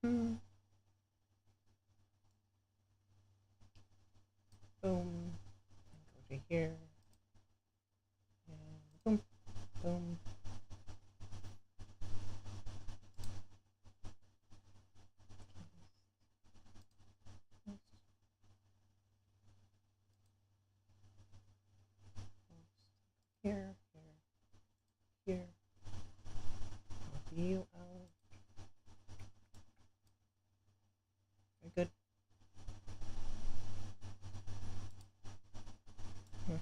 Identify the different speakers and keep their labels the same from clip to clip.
Speaker 1: Boom. Go to here. And boom. Boom. Here, here, here. Copy you out. Very good. Like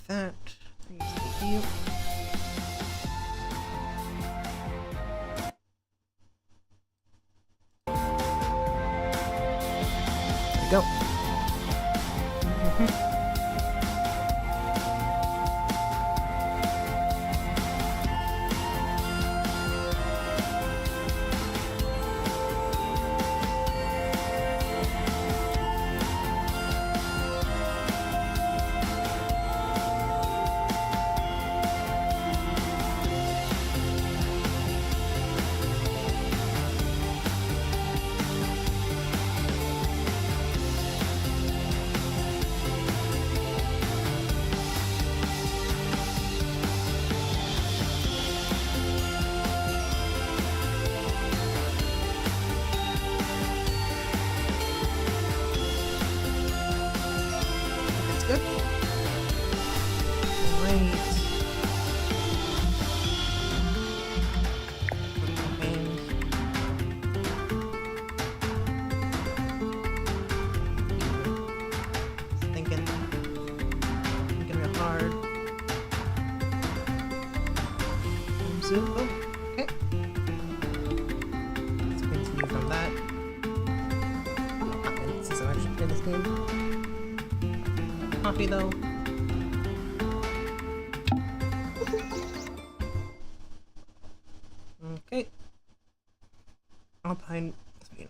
Speaker 1: that. There you go. That's good. Alright. Thinking real hard. Zoom. Oh, okay. Let's continue from that. Since I'm actually in this game. Coffee though. Okay.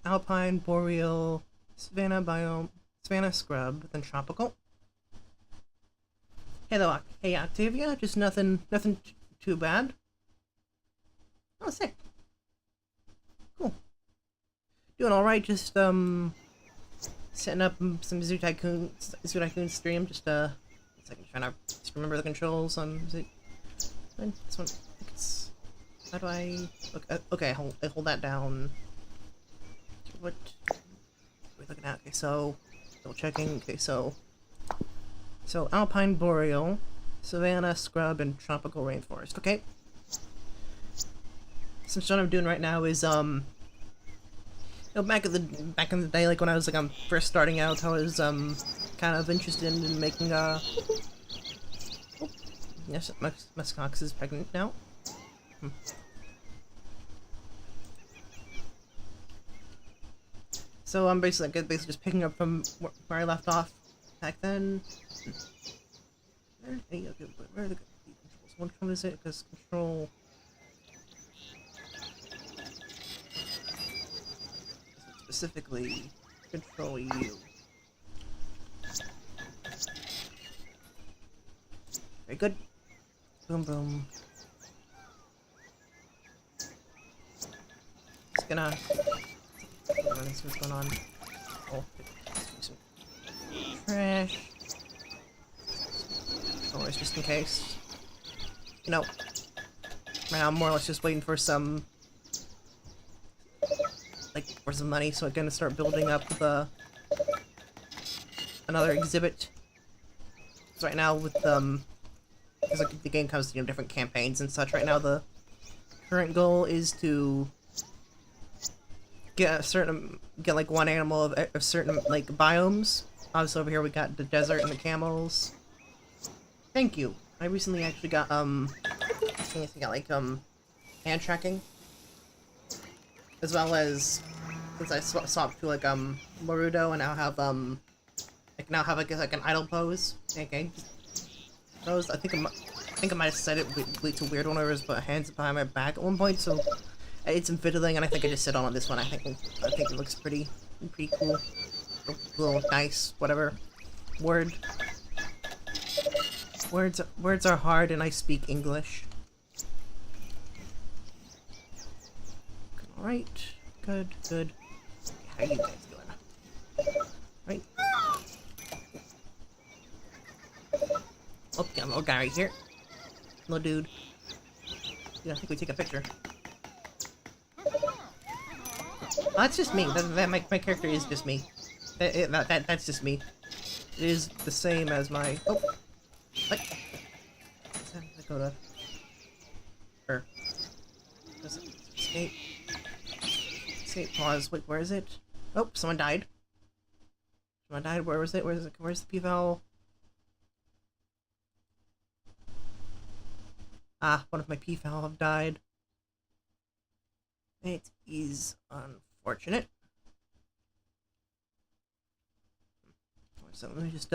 Speaker 1: Alpine, boreal, savanna biome, savanna scrub, then tropical. Hey Octavia, just nothing too bad. Oh, sick. Cool. Doing all right. Just setting up some Zoo Tycoon stream. Just a second, trying to just remember the controls on Zoo. This one, I think it's. How do I? Okay, I hold that down. What are we looking at? Okay, so double checking. Okay, so alpine, boreal, savanna, scrub, and tropical rainforest. Okay. Since what I'm doing right now is back in the day, like when I was first starting out, I was kind of interested in making yes, Muskox is pregnant now. So I'm basically just picking up from where I left off back then. Where are the controls? Which one is it? Because control. Specifically, control U. Very good. Boom, boom. Just gonna see what's going on. Oh, some trash. Always, just in case. You know, right now I'm more or less just waiting for some. For some money, so I'm gonna start building up another exhibit. So right now with because the game comes to different campaigns and such. Right now the current goal is to get like one animal of a certain biomes. Obviously over here we got the desert and the camels. Thank you. I recently actually got I hand tracking. As well as, since I swapped to Marudo, and now have I now have an idle pose. Okay, I think I might have said it to a weird one, where I was put hands behind my back at one point. So I did some fiddling, and I think I just sit on this one. I think it looks pretty cool. Little nice, whatever. Words are hard, and I speak English. All right, good. How you guys doing? Right. Oh, got a little guy right here. Little dude. Yeah, I think we take a picture. Oh, that's just me. My character is just me. That's just me. It is the same as my. Oh, what? Let's go to. Or. Escape. Escape. Pause. Wait, where is it? Oh, someone died. Someone died. Where was it? Where's the P-Val? Ah, one of my P-Val have died. It is unfortunate. So let me just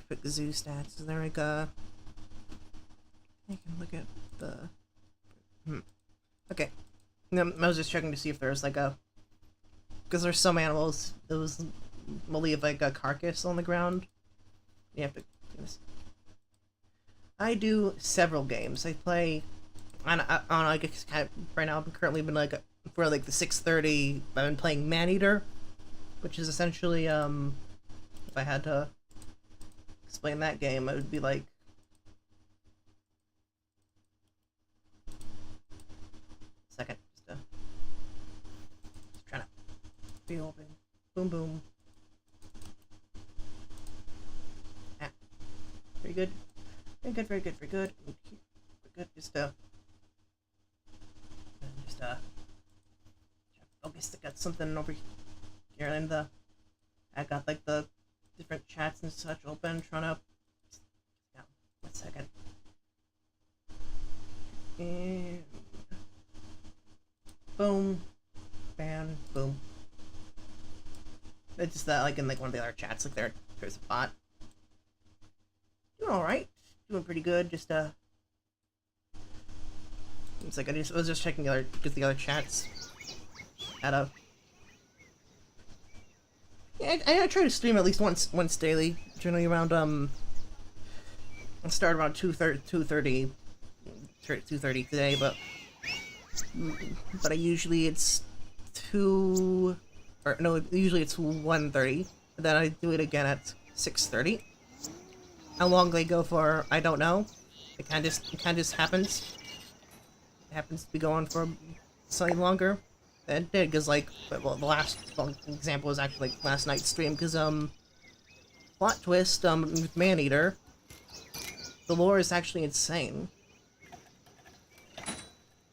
Speaker 1: pick the zoo stats. Is there like a? I can look at the. Okay. I was just checking to see if there's like a. Because there's some animals that will leave like a carcass on the ground. You have to. I do several games. I play. I guess right now I'm currently been like for like the 6:30. I've been playing Maneater, which is essentially if I had to explain that game, it would be like second, just trying to be open. Boom boom. Ah, very good. Very good. We're good. Just focus. I got something over here, and I got like the different chats and such open. Trying to. Yeah, 1 second. And boom, bam, boom. It's just that like in like one of the other chats, like there's a bot. Doing all right. Doing pretty good. Just it's like I was just checking the other chats. Yeah, I try to stream at least once daily. Generally around I start around 2:30 today, but usually it's usually it's 1:30. Then I do it again at 6:30. How long they go for, I don't know. It kind of just happens. It happens to be going for slightly longer. It did, because like, well, the last example was actually like last night's stream, because plot twist with Maneater, the lore is actually insane.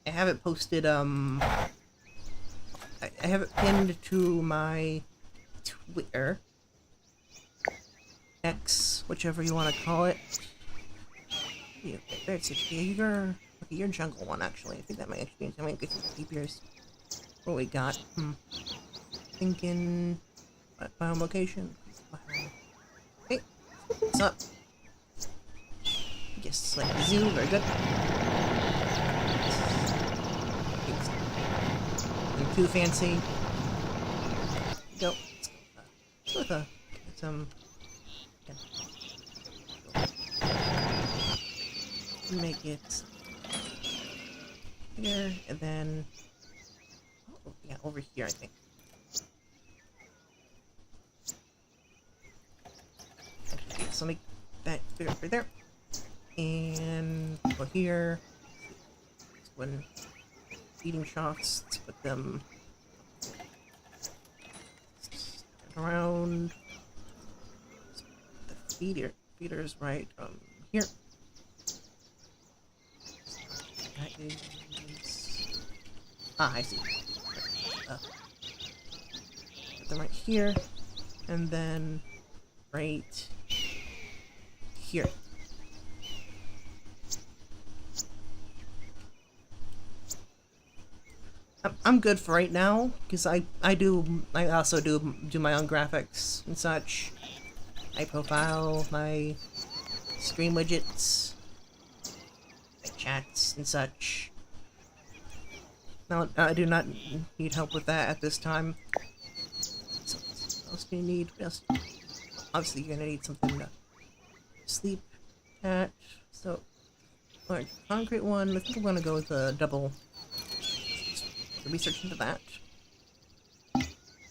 Speaker 1: I have it posted I have it pinned to my Twitter. X, whichever you want to call it. Yeah, it's your jungle one actually. I think that might actually be. I might get some deep ears. What we got? Thinking biome location. Hey, what's up? Yes, like the zoo. Very good. Nothing too fancy. Go. Let's go with get some. Make it here, and then yeah, over here I think. Okay, so make that right there, and go here. When eating shots, let's put them around. The feeder's right here. That is... Ah, I see. Put them right here, and then right here. I'm good for right now, because I also do my own graphics and such. My profile, my screen widgets, my chats and such. No, I do not need help with that at this time. So, what else do you need? Yes. Obviously, you're gonna need something to sleep at. So, alright, concrete one. I think I'm gonna go with a double research into that.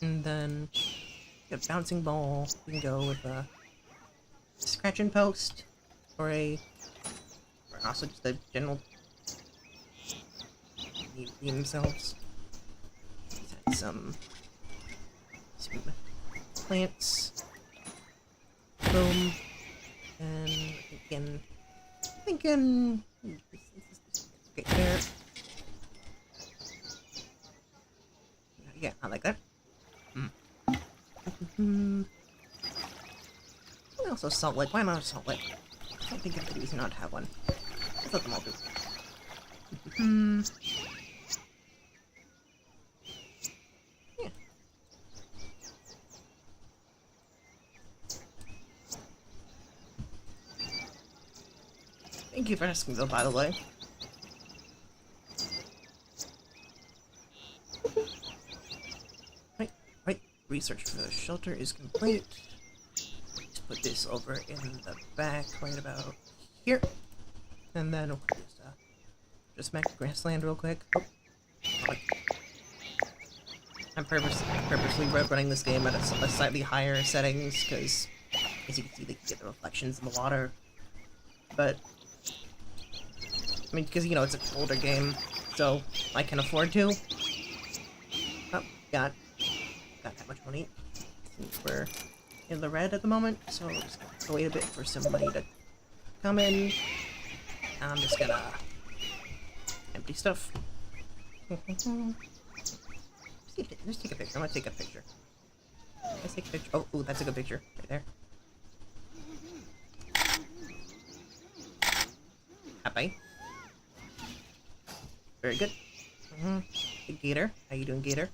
Speaker 1: And then, a bouncing ball. We can go with a scratching post, or also just a general be themselves. Some plants. Boom. And thinking okay, there. Yeah, I like that. Also salt lick. Why not a salt lick? I don't think it's easy not to have one. Let's let them all do. Yeah. Thank you for asking though, by the way. Right. Research for the shelter is complete. Let's put this over in the back, right about here. And then we'll just make the grassland real quick. Oh. I'm purposely running this game at a slightly higher settings, because as you can see, they can get the reflections in the water. But I mean, because, you know, it's an older game, so I can afford to. Oh, got that much money. Since we're in the red at the moment, so we're just gonna wait a bit for some money to come in. I'm just gonna empty stuff. Let's take a picture. I'm gonna take a picture. Let's take a picture. Oh, ooh, that's a good picture right there. Happy. Very good. Hey, Gator. How you doing, Gator?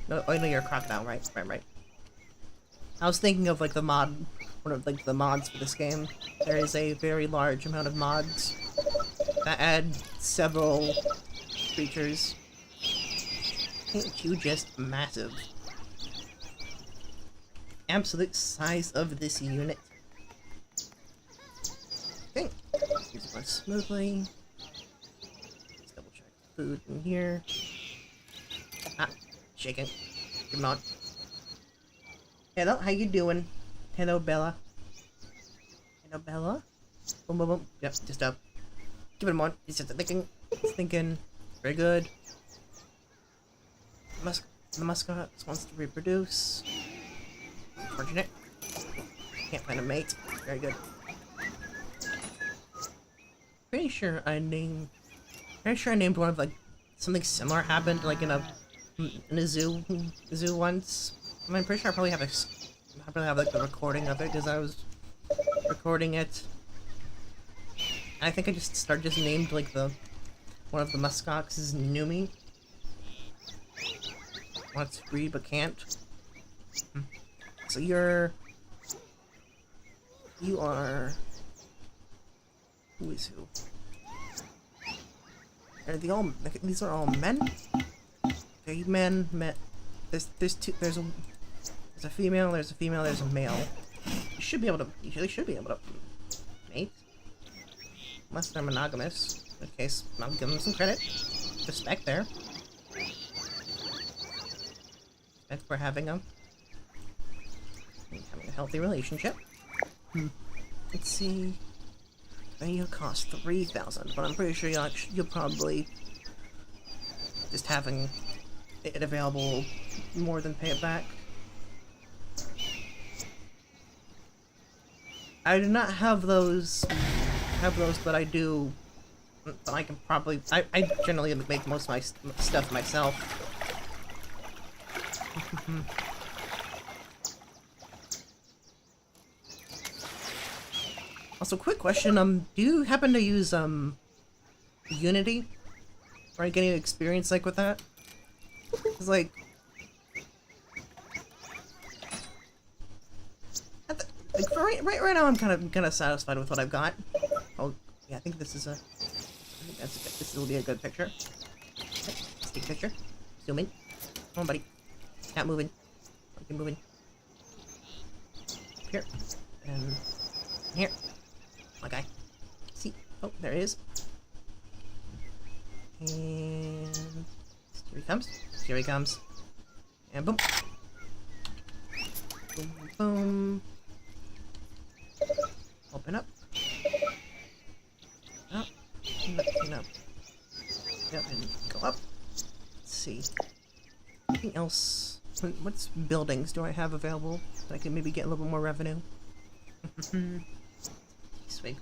Speaker 1: No, oh, no, you're a crocodile, right? Right. I was thinking of, like, one of, like, the mods for this game. There is a very large amount of mods that add several creatures. Ain't you just massive? Absolute size of this unit. Okay. Use one smoothly. Double check food in here. Ah, shaking. Come on. Hello, how you doing? Hello, Bella. Hello, Bella. Boom, boom, boom. Yep, just up. Give it a moment. He's just thinking. He's thinking. Very good. The muskrat wants to reproduce. Unfortunate. Can't find a mate. Very good. Pretty sure I named one of, like, something similar happened, like, in a zoo once. I mean, I'm pretty sure I probably have like the recording of it, because I was recording it. And I think I just named, like, one of the muskox is Numi. Wants to breed but can't. So you are. Who is who? Are they all? These are all men. Okay, men. There's a female. There's a female. There's a male. You should be able to mate. Unless they're monogamous. In which case, I'll give them some credit. Respect there. Respect for having a healthy relationship. Let's see. It'll cost 3,000, but I'm pretty sure you'll probably just having it available more than pay it back. I do not have those, but I do. But I can probably. I generally make most of my stuff myself. Also, quick question, do you happen to use, Unity? Or get any experience, like, with that? It's like... for right now, I'm kind of satisfied with what I've got. Oh, yeah, I think this is this will be a good picture. Big picture. Zoom in. Come on, buddy. Not moving. Keep moving. Up here. And here. Okay. See. Oh, there it is. And here he comes. Here he comes. And boom. Boom, boom. Open up. Up. Clean up. Yep, and go up. Let's see. Anything else? What's buildings do I have available that I can maybe get a little bit more revenue? Sweet.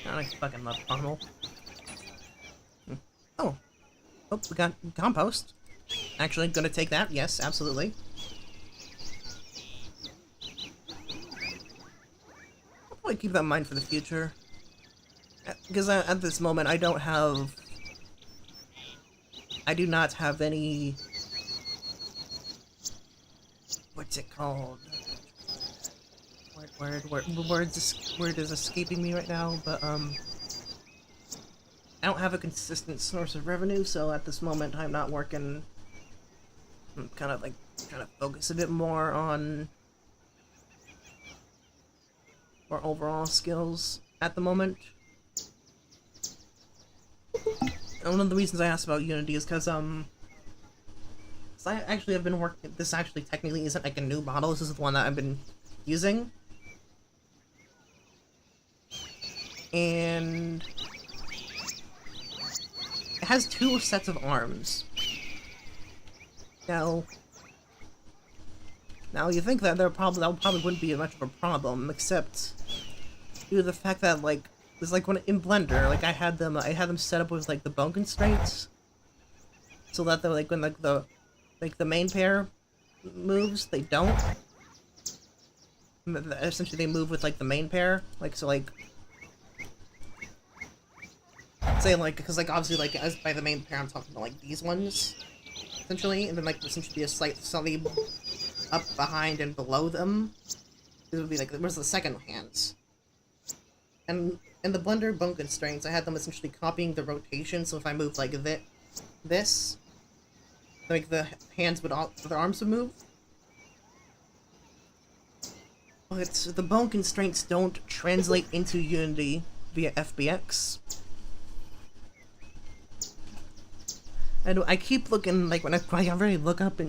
Speaker 1: I fucking love pummel. Oh. Oh, we got compost. Actually, gonna take that. Yes, absolutely. I'll probably keep that in mind for the future. Because at this moment, I do not have any... What's it called? Word is escaping me right now, but, I don't have a consistent source of revenue, so at this moment I'm not working. I'm kind of like trying to focus a bit more on more overall skills at the moment. And one of the reasons I asked about Unity is because I actually have been working. This actually technically isn't like a new model. This is the one that I've been using, and it has 2 sets of arms. Now you think that that probably wouldn't be much of a problem, except due to the fact that like it's like when in Blender, like I had them set up with like the bone constraints, so that they're like when like the main pair moves, they don't. Essentially, they move with like the main pair, like so like. Say like because like obviously like as by the main pair I'm talking about like these ones essentially, and then like essentially be a slightly up behind and below them. It would be like where's the second hands. And in the Blender bone constraints, I had them essentially copying the rotation. So if I move like this, like the hands would the arms would move. But the bone constraints don't translate into Unity via FBX. And I keep looking, like, when I already look up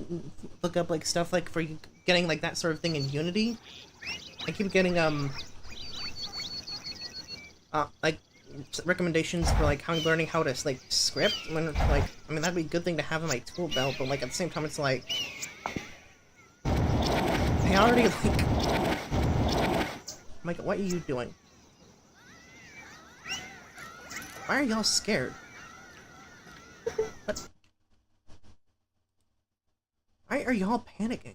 Speaker 1: like, stuff, like, for getting, like, that sort of thing in Unity. I keep getting, like, recommendations for, like, how I'm learning how to, like, script. When, like, I mean, that'd be a good thing to have in my tool belt, but, like, at the same time, it's like... I already, like... I'm like, what are you doing? Why are y'all scared? What? Why are y'all panicking?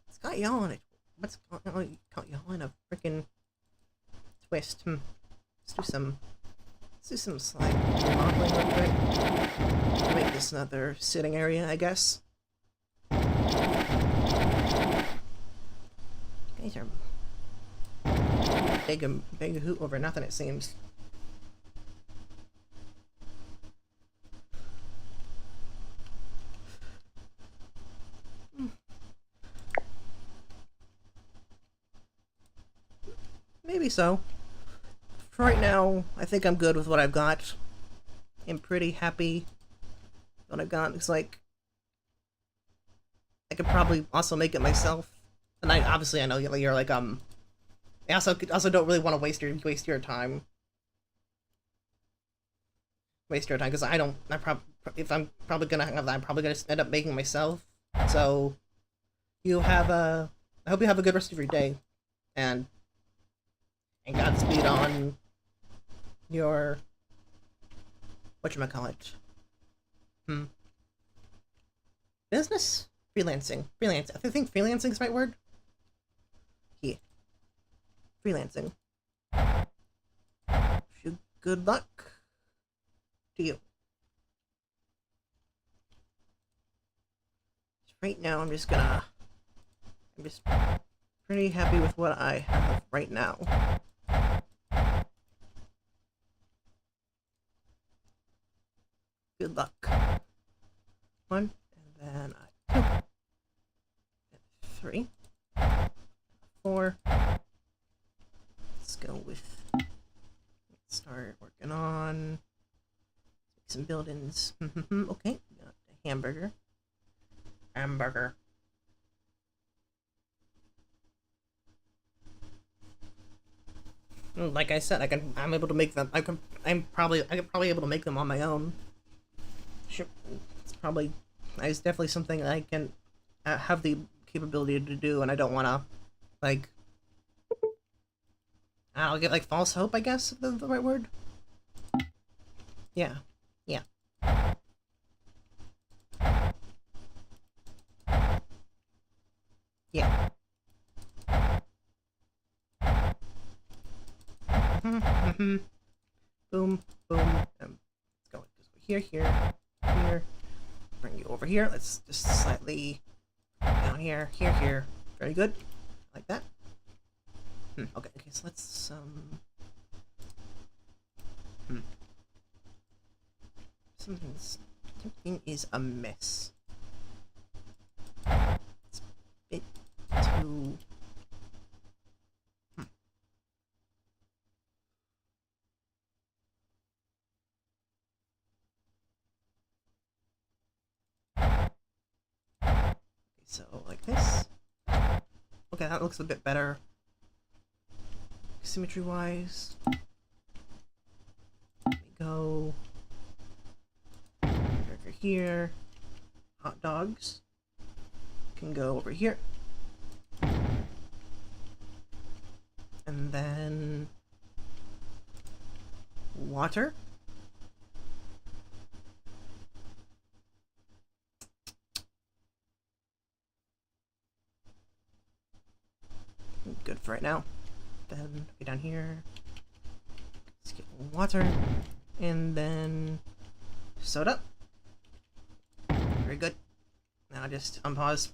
Speaker 1: It's got y'all in it. What's got y'all in a freaking twist? Let's do some slide modeling real quick. Make this another sitting area, I guess. Guys are big a hoot over nothing, it seems. Maybe so. For right now, I think I'm good with what I've got. I'm pretty happy with what I've got. It's like I could probably also make it myself. And I know you're like I also don't really want to waste your time. Because if I'm probably gonna have that, I'm probably gonna end up making it myself. So you have I hope you have a good rest of your day, and Godspeed on your whatchamacallit. Business? Freelancing. I think freelancing is the right word. Yeah. Freelancing. Good luck to you. Right now, I'm just pretty happy with what I have right now. Good luck. 1, and then 2, and 3, 4. Let's go with. Let's start working on some buildings. Okay, got a hamburger. Like I said, I'm able to make them. I could probably able to make them on my own. Sure, it's probably. It's definitely something I can have the capability to do, and I don't want to, like. I'll get like false hope, I guess, the right word. Yeah, yeah. Yeah. Boom, boom. Let's go here, here, here. Bring you over here. Let's just slightly down here, here, here. Very good. Like that. Okay, so let's something is amiss. It's a bit too. Okay, so like this. Okay, that looks a bit better. Symmetry wise. There we go. Over here. Hot dogs can go over here. And then water. Good for right now. Then go down here. Let's get water. And then soda. Very good. Now just unpause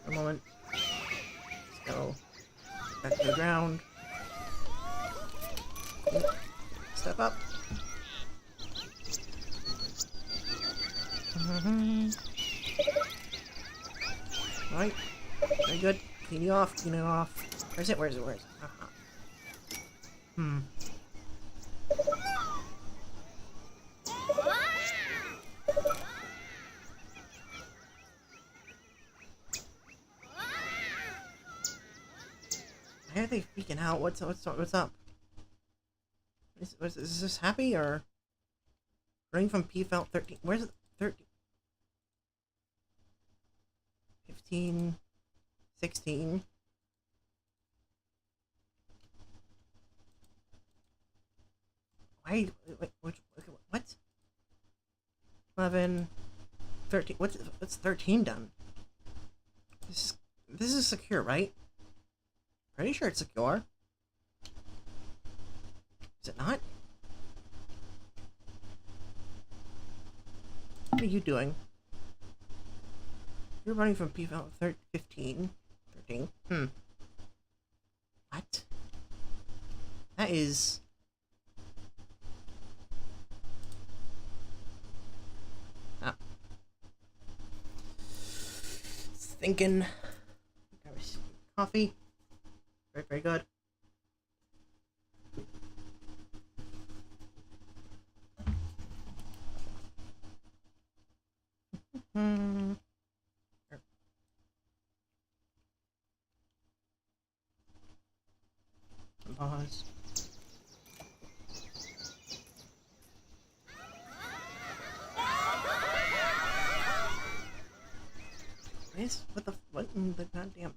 Speaker 1: for a moment. Let's go back to the ground. Step up. Right. Very good. Clean it off. Clean it off. Where's it? Where's it? Where's it? Why are they freaking out? What's up? Is this happy or running from PFL 13? Where's it? 13? 15, 16. Why? Wait, what? 11, 13. What's 13 done? This is secure, right? Pretty sure it's secure. Is it not? What are you doing? You're running from PFL 15. 13. What? That is... Ah. Thinking... Coffee. Very, very good. Pause. What in the goddamn...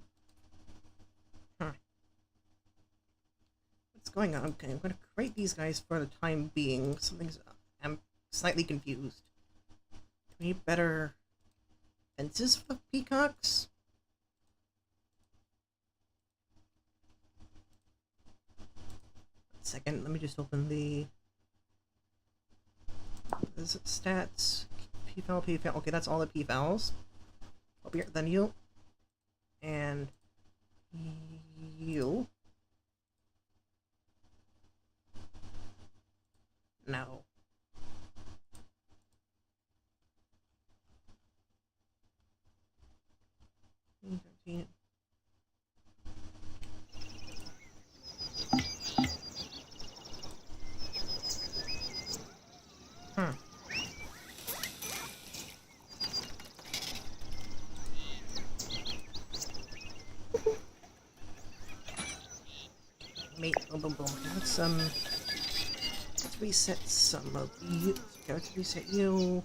Speaker 1: What's going on? Okay, I'm gonna create these guys for the time being. I'm slightly confused. Do we need better fences for the peacocks? Second, let me just open the stats. PFL. Okay, that's all the PFLs. Over here, then you. And you. No. Hmm. Mate, boom, boom, boom. Let's reset some of you. Let's reset you.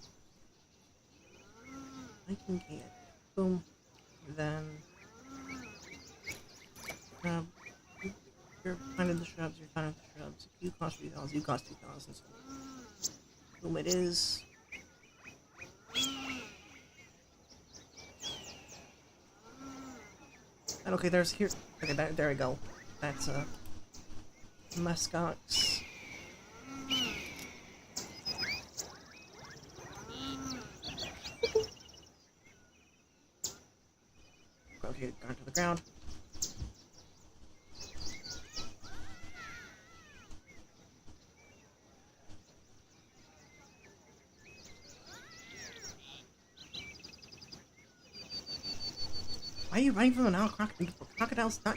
Speaker 1: I can get boom. Then you're finding the shrubs. You're finding the shrubs. You cost 3,000. You cost 2,000. So boom, it is. And okay, there's here. Okay, there we go. That's muskox. Okay, gone to the ground. Why are you running from an owl crocodile? Crocodile's not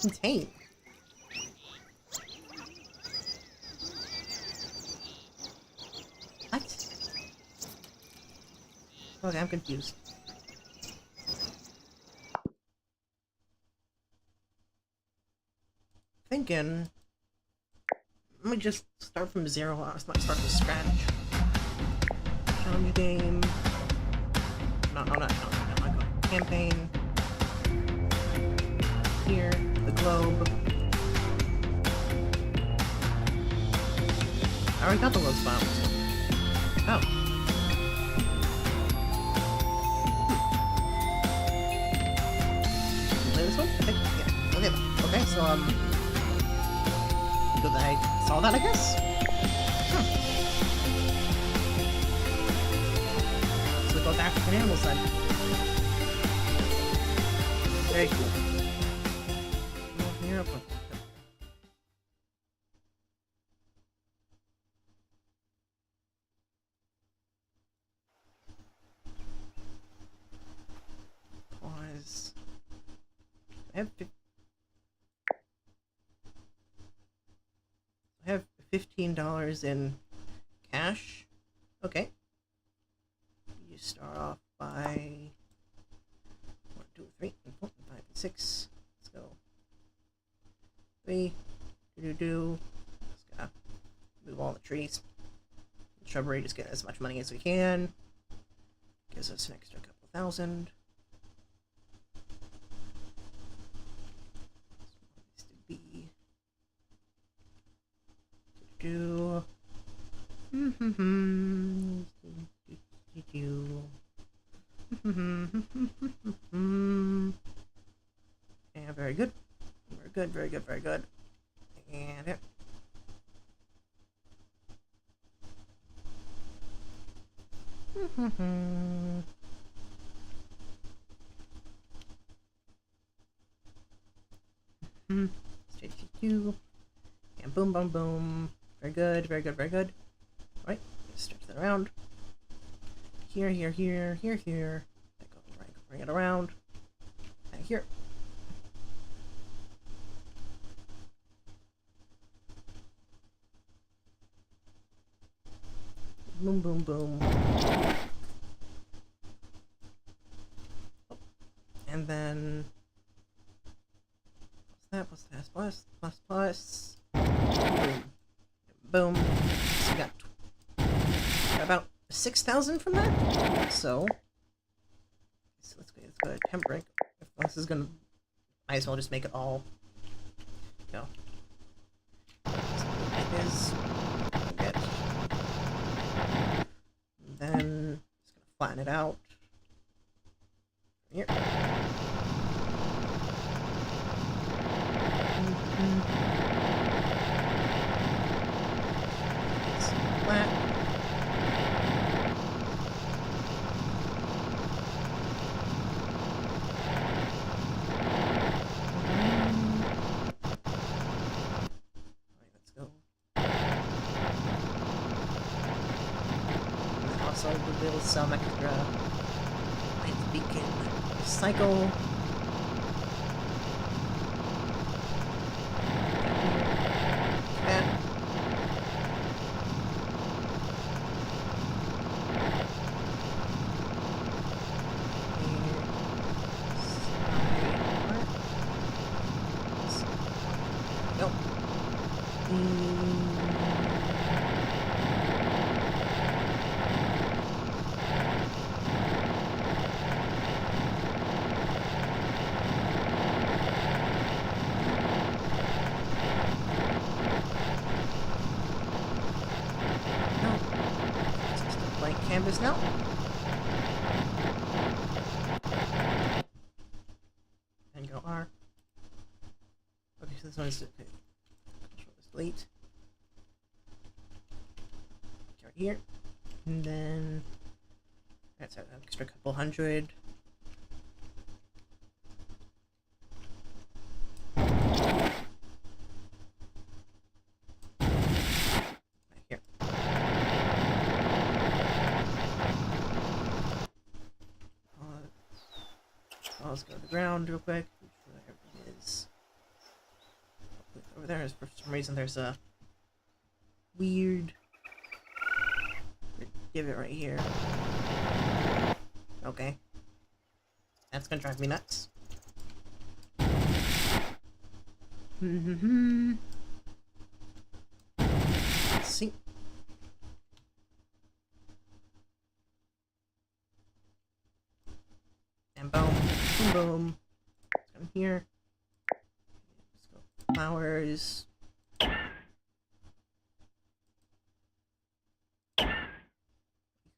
Speaker 1: contained. What? Okay, I'm confused. Thinking, let me just start from zero. I might start from scratch. Challenge game. No, not challenge. No, I go campaign. Here, the globe. I already got the globe files. Oh. Play this one? I think, yeah. Okay, so, good that I saw that, I guess? So we go back to the animal side. Very cool. Here, pause. I have $15 in cash. Okay. You start off by 1, 2, 3, 4, 5, 6. Let's go. 3. Just gotta move all the trees. The shrubbery, just get as much money as we can. Gives us an extra couple thousand. This to be. Do. Yeah, very good. Very good, very good, very good. And it. Straight to you. And boom, boom, boom. Very good, very good, very good. Alright, stretch that around. Here, here, here, here, here. Bring it around. And here. Boom, boom, boom. Oh. And then what's that? Plus. Boom. Boom. So we got about 6,000 from that. So let's go to temp break. If this is gonna, might as well just make it all. You know. It is. Get. And then just gonna flatten it out. Here. It's flat. so we'll be able to sell extra items we can recycle. Canvas now. And go R. Okay, so this one is okay. Control this delete. Right here. And then that's an extra couple hundred. Right here. Let's go to the ground real quick. Make sure that everything is over there. For some reason, there's a weird divot right here. Okay, that's gonna drive me nuts. Let's see. And boom, boom, boom. Let's come here. Let's go flowers.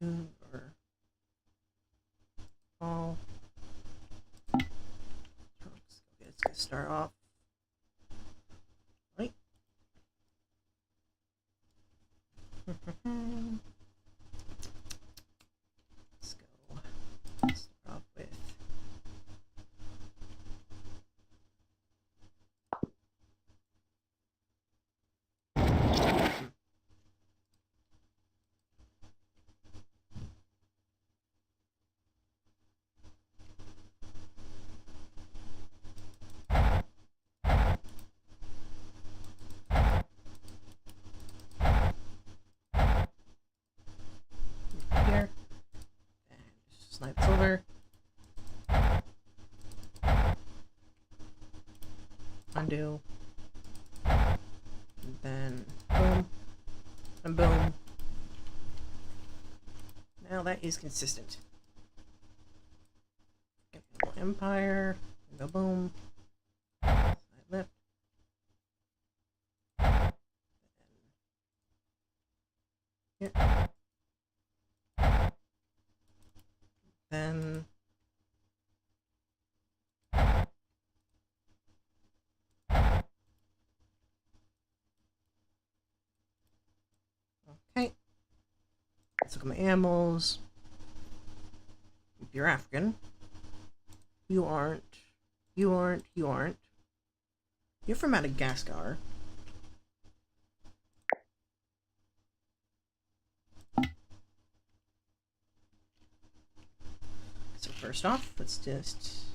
Speaker 1: Or fall. Let's go start off. Right. Let's go. Start off with. Here. And just slide this over. Undo. And then boom. And boom. Now that is consistent. Get a little empire. And go boom. Slide left. Here. Then okay. Let's look at my animals. If you're African, you aren't. You aren't. You aren't. You're from Madagascar. So first off, let's just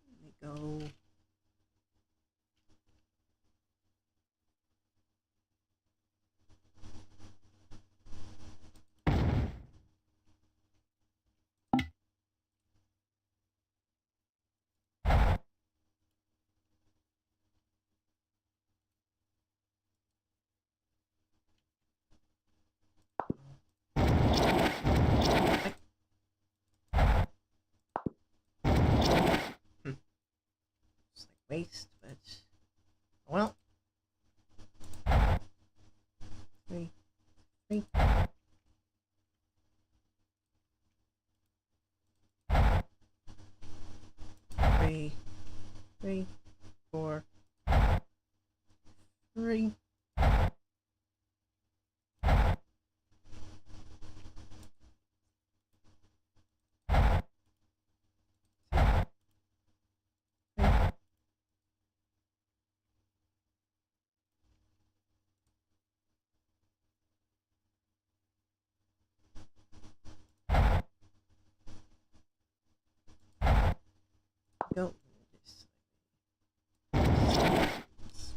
Speaker 1: let me go. It's like waste, but well. Three. 3, 4, 3.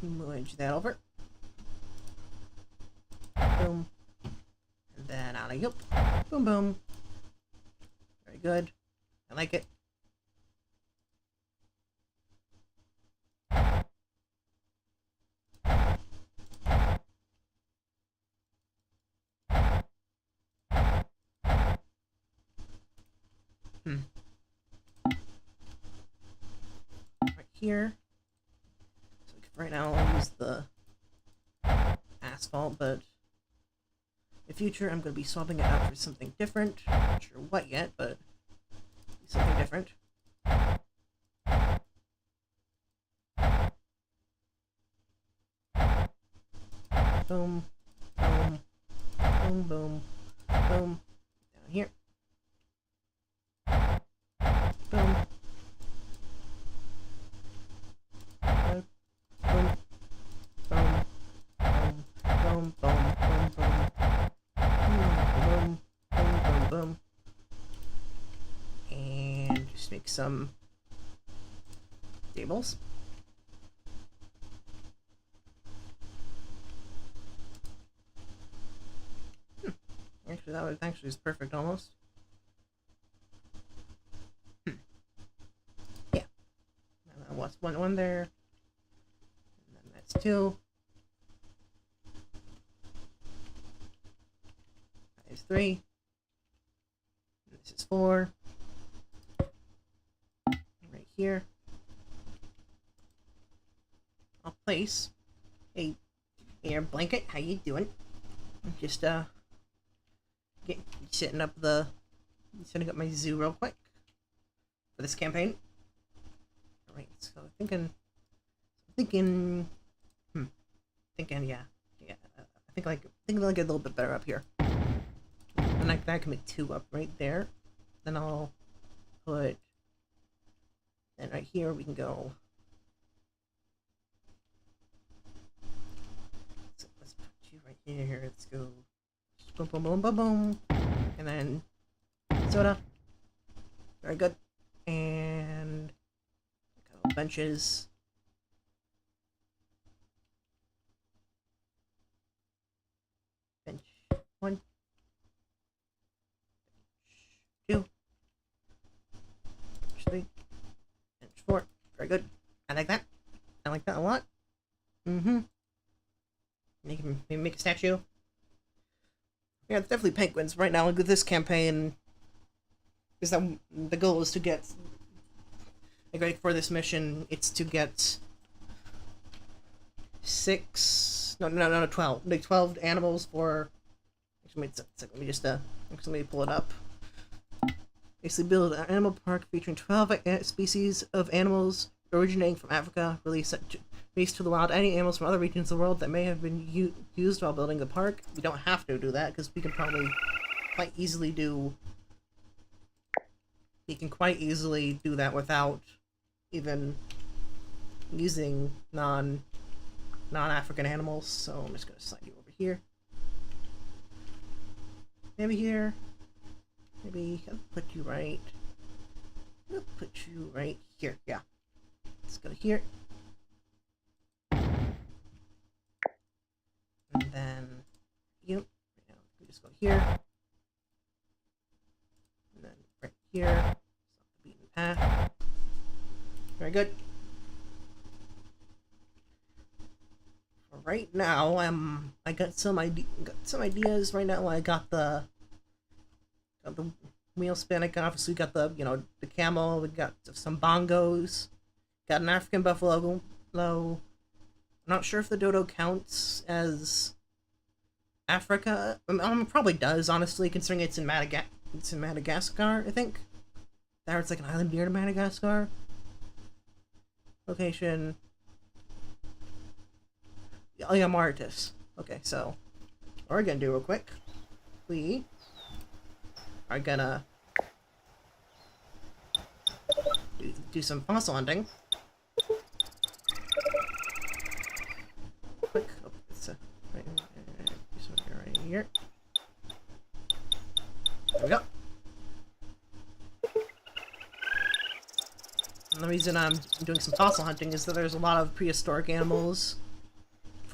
Speaker 1: Wedge that over. Boom. And then out of you. Boom, boom. Very good. I like it. Right here. So right now I'll use the asphalt, but in the future I'm going to be swapping it out for something different. Not sure what yet, but something different. Boom, boom, boom, boom, boom. Down here. Boom. Boom. Boom. Boom. Boom. Boom. Boom. Boom. Boom. Boom. Boom. Boom. And just make some tables. Actually, that was actually is perfect almost. Yeah. And what's one there? And then that's 2. That is 3. And this is 4. Right here. I'll place a air blanket. How you doing? Just setting up my zoo real quick for this campaign. Alright, so thinking, yeah. I think I'll get a little bit better up here. And that can make 2 up right there. Then I'll put, and right here we can go. So let's put you right here. Let's go. Boom, boom, boom, boom, boom. And then soda. Very good. And a couple benches. Bench 1. Bench 2. Bench 3. Bench 4. Very good. I like that. I like that a lot. Maybe make a statue. Yeah, it's definitely penguins. Right now, with this campaign, is that the goal is to get, like for this mission, it's to get 12. Like 12 animals for, actually, let me just, let me pull it up. Basically build an animal park featuring 12 species of animals originating from Africa, released to the wild any animals from other regions of the world that may have been used while building the park. We don't have to do that because we can probably quite easily do. We can quite easily do that without even using non-African animals. So I'm just gonna slide you over here. Maybe here. Maybe I'll put you right. I'll put you right here. Yeah. Let's go to here. And then you we just go here. And then right here. Stop the beaten path. Very good. For right now, I got some ideas right now. I got the wheel spin. I obviously got the the camel. We got some bongos. Got an African buffalo. I'm not sure if the dodo counts as Africa. Probably does, honestly, considering it's in Madagascar, I think. It's like an island near to Madagascar. Location. Oh yeah, Mauritius. Okay, so what we're gonna do real quick. We are gonna do some fossil hunting. Quick. Oh, it's right here. There we go. And the reason I'm doing some fossil hunting is that there's a lot of prehistoric animals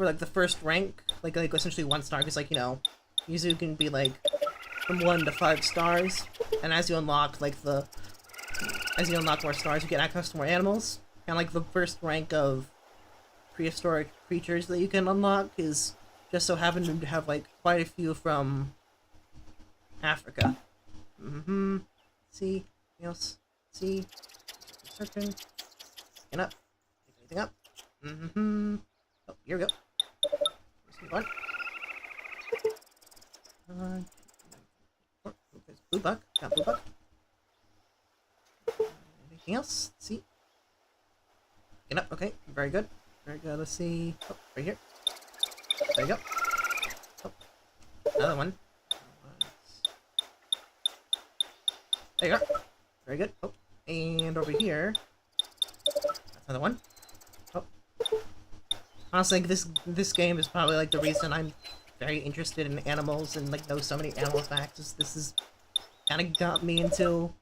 Speaker 1: for like the first rank, like essentially 1 star, because like, you know, Yuzu can be like from 1 to 5 stars, and as you unlock like as you unlock more stars, you get access to more animals. And like the first rank of prehistoric creatures that you can unlock is just so happen to have like quite a few from Africa. See? Anything else? See? Searching. Get up. Pick anything up. Oh, here we go. One. There's blue buck. Got blue buck. Anything else? Let's see. Get up. Okay. Very good. Very good. Let's see. Oh, right here. There you go. Oh, another one. There you are. Very good. Oh, and over here. That's another one. Oh. Honestly, this game is probably like the reason I'm very interested in animals and like know so many animal facts. This is kind of got me into,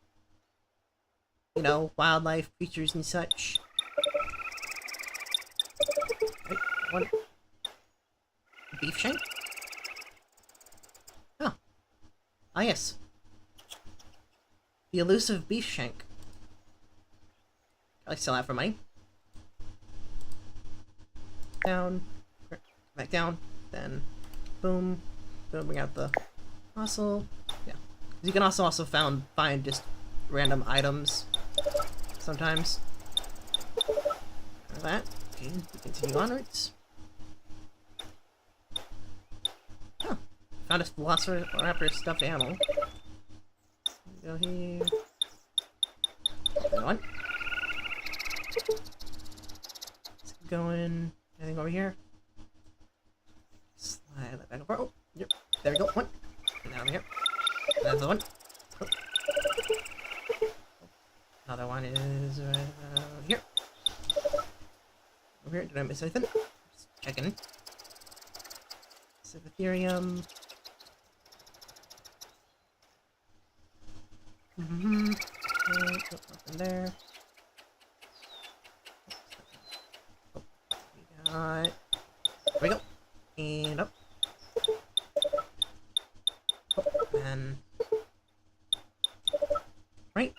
Speaker 1: you know, wildlife, creatures, and such. Right, one. Beef shank? Oh. Ah, yes. The elusive beef shank. I sell that for money. Down. Back down. Then, boom. Boom, bring out the fossil. Yeah. You can also find just random items sometimes. Like that. Okay, we continue onwards. Huh. Found a velociraptor stuffed animal. Go here. Another one. Let's keep going. Anything over here? Slide that back over. Oh, yep. There we go. One. And down here. Another one. Oh. Another one is right here. Over here. Did I miss anything? Just checking. Ethereum. Okay, nothing there. Oh, we got. There we go. And up. Oh, and. Right.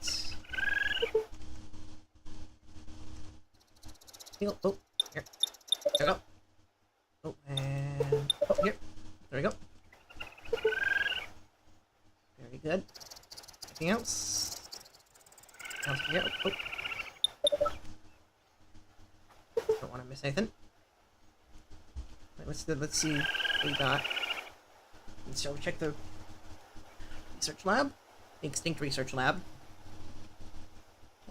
Speaker 1: Oh, here. There we go. Oh, and. Oh, here. There we go. Very good. Anything else? Here. Oh. Don't want to miss anything. Right, let's see what we got. So check the research lab, the extinct research lab.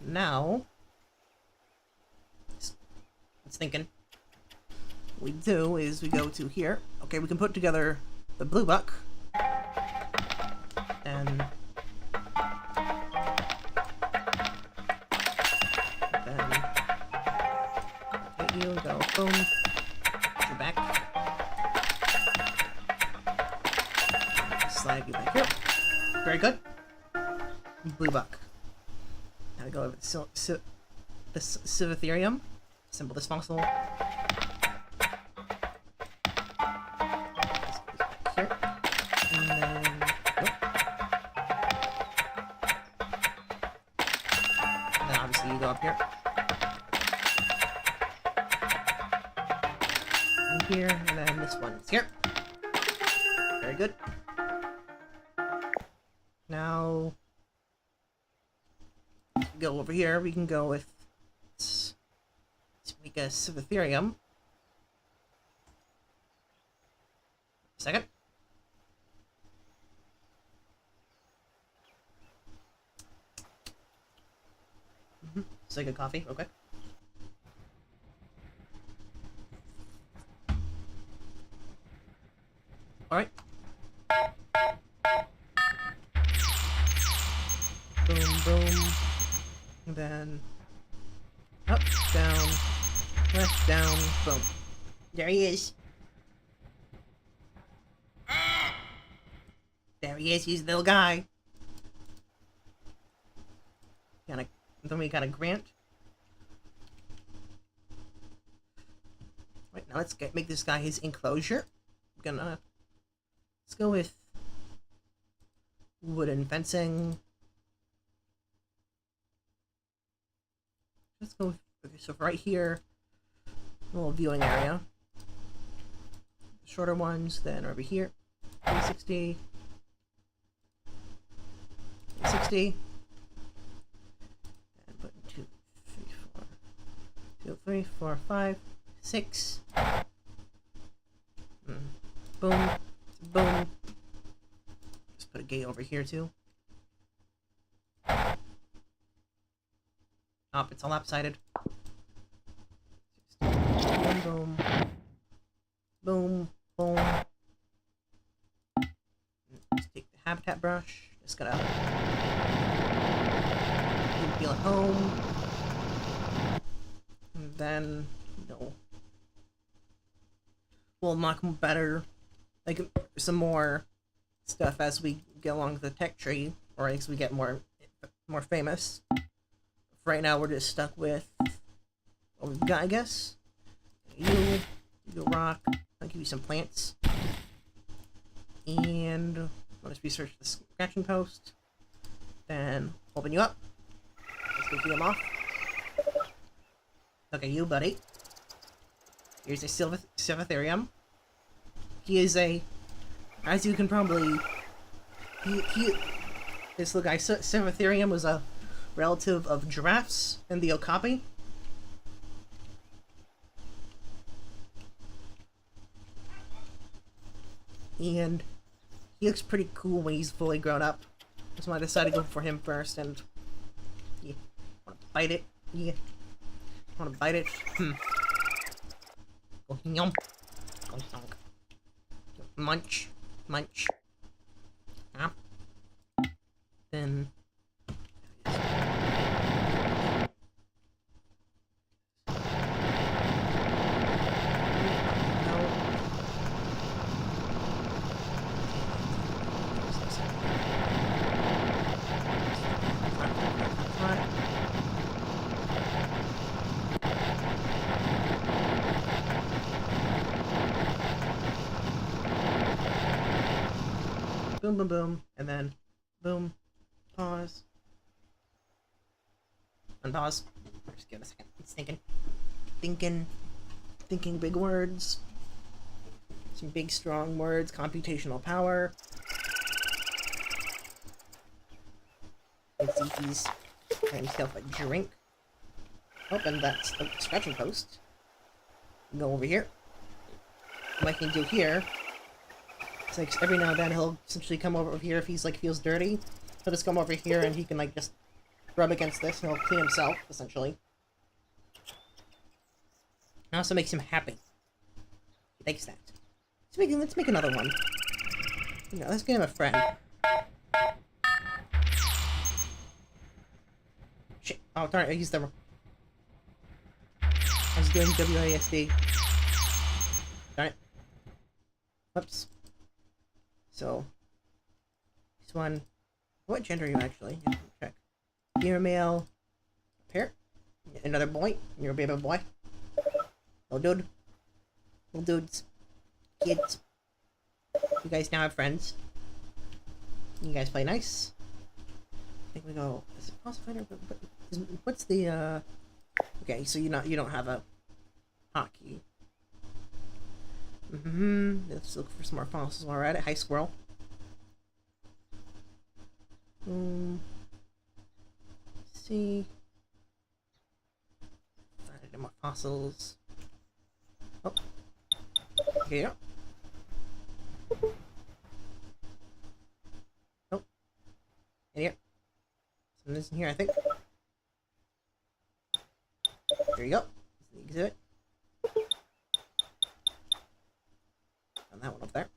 Speaker 1: Now, it's thinking. What we do is we go to here. Okay, we can put together the blue buck and. You go boom, you're back. Slide you back here. Very good. Blue buck. Now we go over the Civatherium. Assemble this fossil. Here. And then nope. And then obviously you go up here. Here, and then this one is here. Very good. Now, go over here. We can go with let's make a Civatherium. Second. It's like a coffee. Okay. Alright. Boom, boom. And then up, down, left, down, boom. There he is. There he is, he's the little guy. Then we got a Grant. Right, now make this guy his enclosure. Let's go with wooden fencing. Let's go with, okay, so right here, a little viewing area. The shorter ones, then over here, 360. 360. And put 2, 3, 4. 2, 3, 4, 5, 6. Boom. Boom. Just put a gate over here too. Oh, it's all lopsided. Boom, boom. Boom, boom. Just take the habitat brush. Just gotta feel at home. And then, we'll knock better, like, some more stuff as we get along the tech tree, or as we get more famous. Right now, we're just stuck with what we've got, I guess. You rock. I'll give you some plants. And let's research the scratching post. Then open you up. Let's go feed him off. Okay, you, buddy. Here's a Silvatherium. He is a, as you can probably, this little guy, Silvatherium was a relative of giraffes and the okapi. And he looks pretty cool when he's fully grown up. So I decided to go for him first, and yeah, want to bite it? Yeah, want to bite it? Go yum, go yonk, munch, munch. Ah. Then. Boom, boom, boom, and then boom, pause, unpause. Just give it a second. It's thinking big words, some big strong words, computational power. Let's see, he's got himself a drink. Oh, and that's the scratching post. Go over here. What I can do here. It's like every now and then he'll essentially come over here if he's like feels dirty. He'll just come over here and he can like just rub against this and he'll clean himself essentially. It also makes him happy. He likes that. Let's make another one. Let's get him a friend. Shit! Oh darn it! I used the. I was doing WASD. Darn it! Oops. So, this one, what gender are you actually? Yeah, check. You're a male. Here. Another boy. You're a baby boy. Little dude. Little dudes. Kids. You guys now have friends. You guys play nice. I think we go. Is it boss fighter? What's the okay, so you don't have a hotkey. Let's look for some more fossils while we're at it. Hi, squirrel. Let's see. Find any more fossils. Oh. Here you go. Oh. In here. Something's in here, I think. There you go. This is the exhibit. That one up there.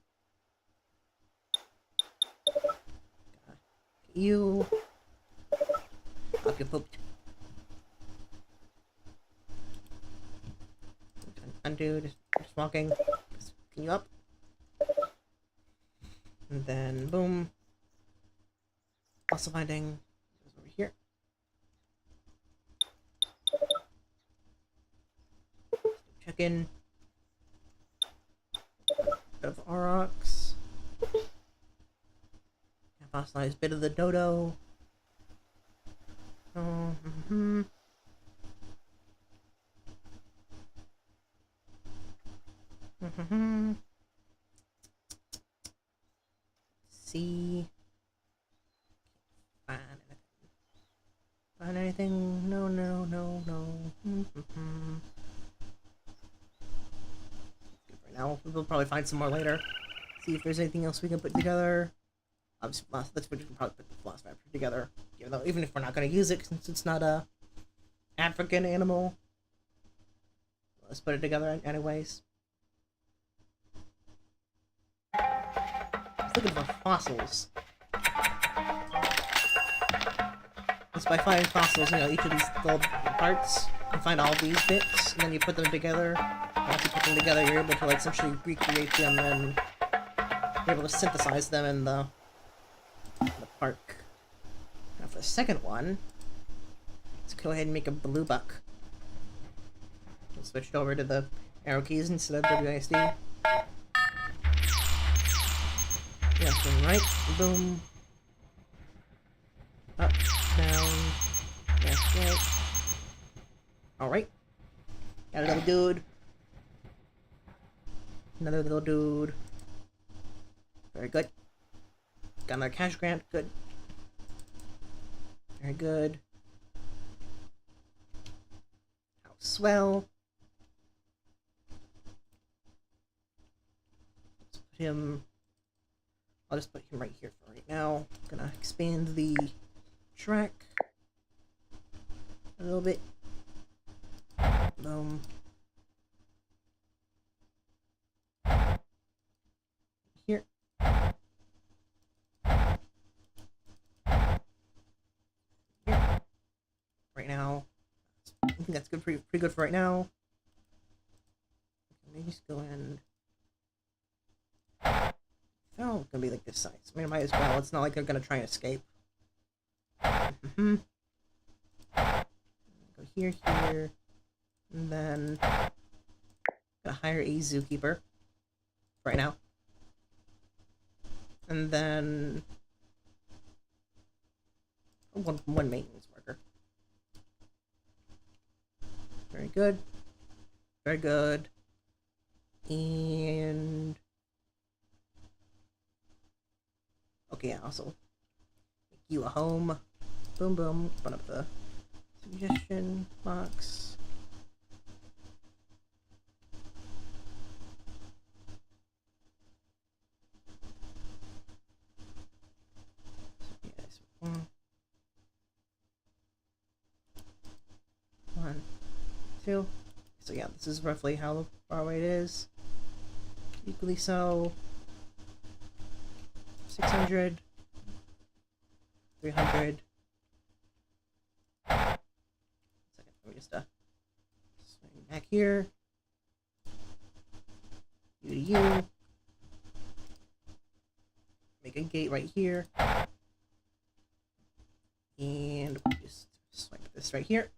Speaker 1: You. I'll get pooped. Undo, just walking. Just picking you up. And then, boom. Also finding. Goes over here. Check in. Bit of aurochs. Fossilized bit of the dodo. Oh, See. Find anything? No, no, no, no. For now, we'll probably find some more later. See if there's anything else we can put together. That's what we can probably put the Velociraptor together. Even if we're not going to use it, since it's not a African animal. Let's put it together anyways. Let's look for fossils. Just by finding fossils, each of these little parts, you find all these bits, and then you put them together. Once you put them together, you're able to essentially recreate them and be able to synthesize them in the park. Now for the second one, let's go ahead and make a blue buck. We'll switch it over to the arrow keys instead of WASD. Left and right, boom. Up, down, left, right. Alright. Got a little dude. Another little dude. Very good. Got another cash grant. Good. Very good. How swell. Let's put him... I'll just put him right here for right now. Gonna expand the track a little bit. Boom. Here. Right now. I think that's good, pretty good for right now. Maybe just go in. Oh, it's gonna be like this size. I mean, it might as well. It's not like they're gonna try and escape. Go here, and then gonna hire a zookeeper right now, and then one maintenance worker. Very good, very good, and. Okay, yeah, also make you a home. Boom, boom. Open up the suggestion box. So, yes, one, two. So yeah, this is roughly how far away it is. Equally so. 600, 300. Second, let me just swing back here. You to you. Make a gate right here. And just swipe this right here.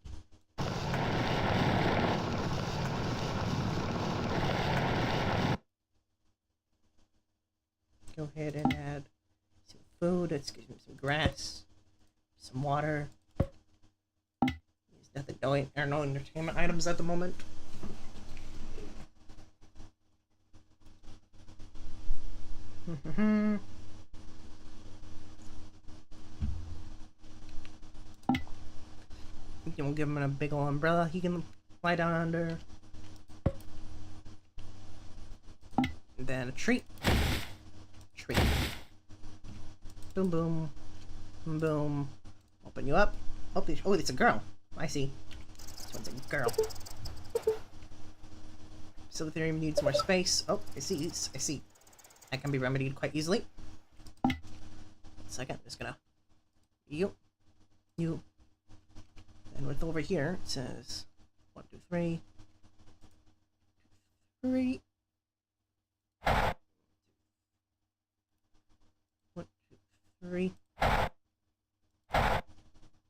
Speaker 1: Go ahead and add some food. Let's give him some grass, some water. There's nothing. There are no entertainment items at the moment. We'll give him a big old umbrella he can lie down under. And then a treat. Boom, boom, boom, boom. Open you up. Oh, it's a girl. I see. This one's a girl. Silitharium needs more space. Oh, I see. That can be remedied quite easily. 1 second. I'm just gonna. You. And with over here, it says 1, 2, 3. 3. 1, 2, 3.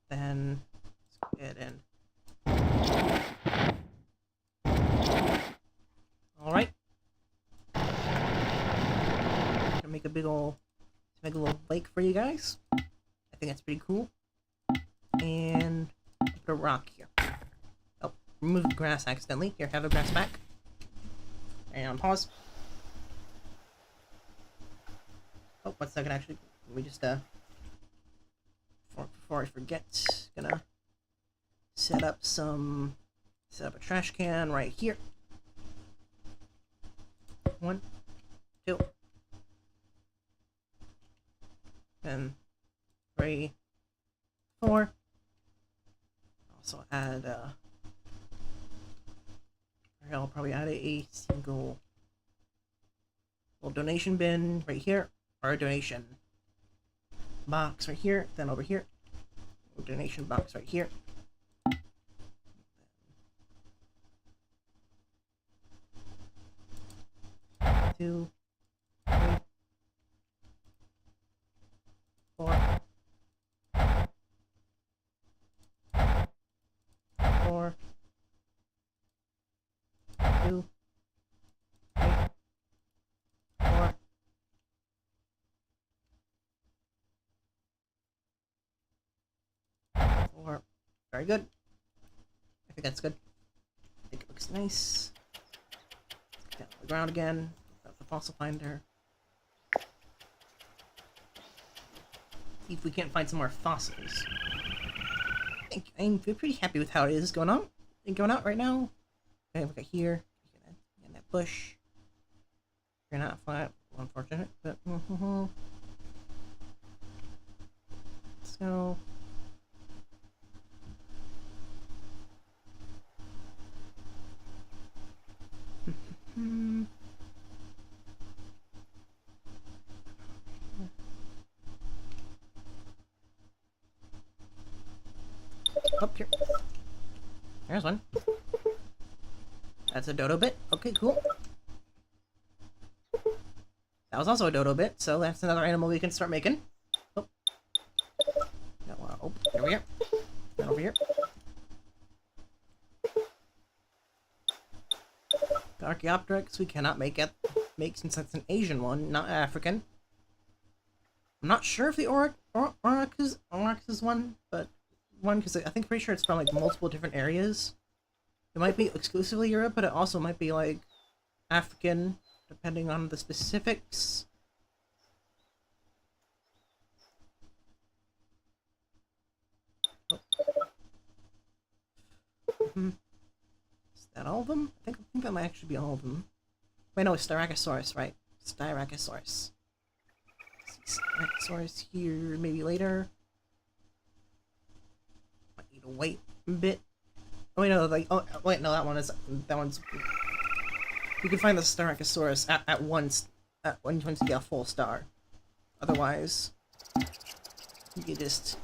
Speaker 1: Then let's go ahead and. All right. big ol' make a little lake for you guys. I think that's pretty cool. And put a rock here. Oh, remove the grass accidentally. Here, have the grass back. And pause. Oh, 1 second actually. Let me just before I forget, gonna set up a trash can right here. 1, 2, and 3, 4. Also add I'll probably add a single little donation bin right here, or a donation box right here, then over here, a donation box right here. 2, 3, 4, 4, 2, 3, 4. 4. Very good. I think that's good. I think it looks nice. Get down on the ground again. Got the fossil finder. See if we can't find some more fossils. I think I'm pretty happy with how it is going on. Going out right now. Okay, look at here. In that bush. You're not flat. Unfortunate, but let's go. Up here. There's one. That's a dodo bit. Okay, cool. That was also a dodo bit, so that's another animal we can start making. Oh. Oh, over here. And over here. The Archaeopteryx we cannot make since that's an Asian one, not African. I'm not sure if the Oryx is one, but one because I think pretty sure it's from like multiple different areas. It might be exclusively Europe, but it also might be like African, depending on the specifics. Oh. Is that all of them? I think that might actually be all of them. Wait, no, it's Styracosaurus, right? Styracosaurus. Styracosaurus here, maybe later. Might need to wait a bit. Oh wait, no, like, oh wait, no, that one's. You can find the Styracosaurus at once once you get a full star. Otherwise, you can just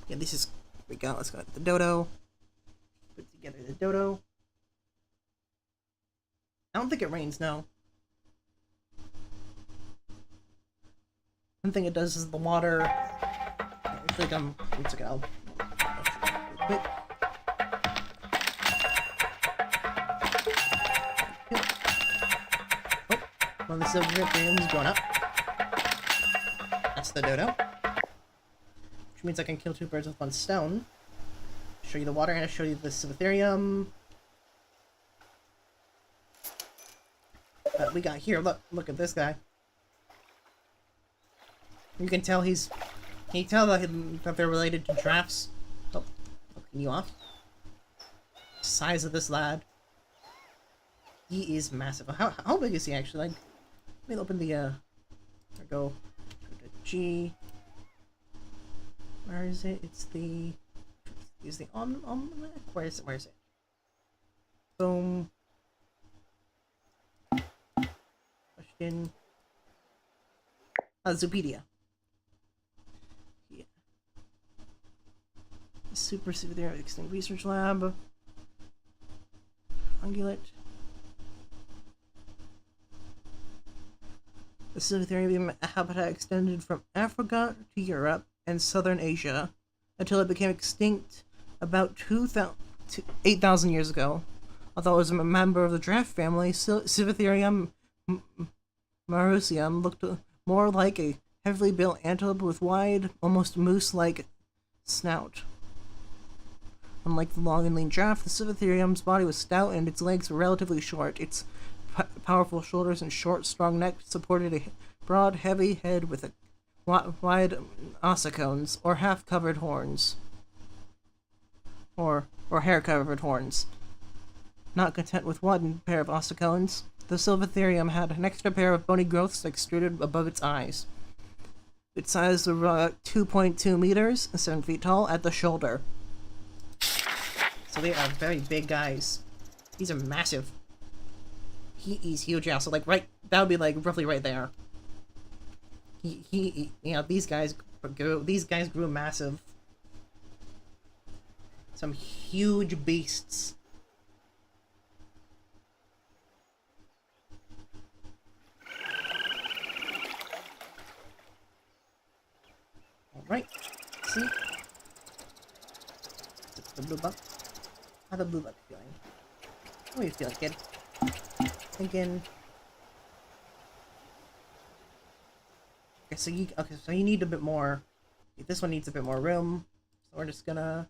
Speaker 1: this is. Here we go. Let's go with the dodo. Put together the dodo. I don't think it rains, no. One thing it does is the water. I think one second, I'll real quick. Oh, one of the silver is going up. That's the dodo. Which means I can kill 2 birds with 1 stone. Show you the water and show you the Silvitherium. We got here. Look at this guy. You can tell can you tell that they're related to giraffes? Oh, can you off? Size of this lad. He is massive. How big is he actually? Like, let me open the there we go. Go to G. Where is it? It's the where is it? Boom. Question. Zoopedia. Yeah. Super there. Extinct Research Lab. Ungulate. The Silvitherium habitat extended from Africa to Europe and southern Asia until it became extinct about 8,000 years ago. Although it was a member of the giraffe family, Silvitherium marusium looked more like a heavily built antelope with wide, almost moose-like snout. Unlike the long and lean giraffe, the Silvatherium's body was stout and its legs were relatively short. Its powerful shoulders and short, strong neck supported a broad, heavy head with a wide ossicones, or half-covered horns. Or hair-covered horns. Not content with one pair of ossicones, the Silvatherium had an extra pair of bony growths extruded above its eyes. Its size was 2.2 meters, 7 feet tall, at the shoulder. So they are very big guys. These are massive. He's huge, yeah, so like that would be like roughly right there. You know, these guys grew massive. Some huge beasts. Alright. See? The blue buck. How the blue buck feeling? How are you feeling, kid? Thinking. Okay, so you need a bit more. This one needs a bit more room. So we're just gonna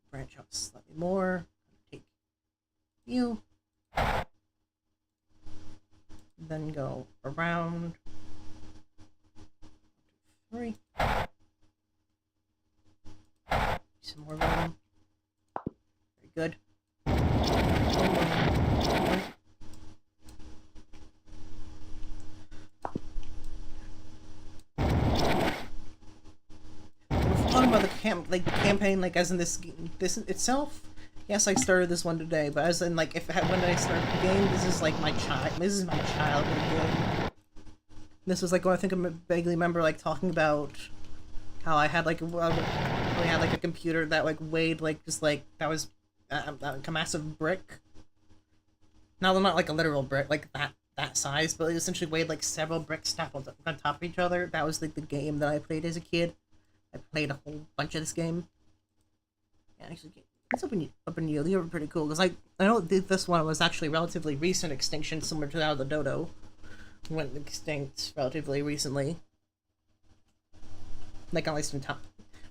Speaker 1: branch out slightly more. Take you. Then go around. 3. Some more room. Very good. Talking about the campaign, like as in this itself. Yes, I started this one today, but as in like when I started the game, this is like my childhood game. This was like I think I vaguely remember like talking about how I had like a computer that like weighed like just like that was a massive brick. Now they're not like a literal brick like that size, but it essentially weighed like several bricks stacked on top of each other. That was like the game that I played as a kid. I played a whole bunch of this game. Yeah, actually, it's open yield. They were pretty cool because I know this one was actually relatively recent extinction, similar to that of the dodo. Went extinct relatively recently. Like at least in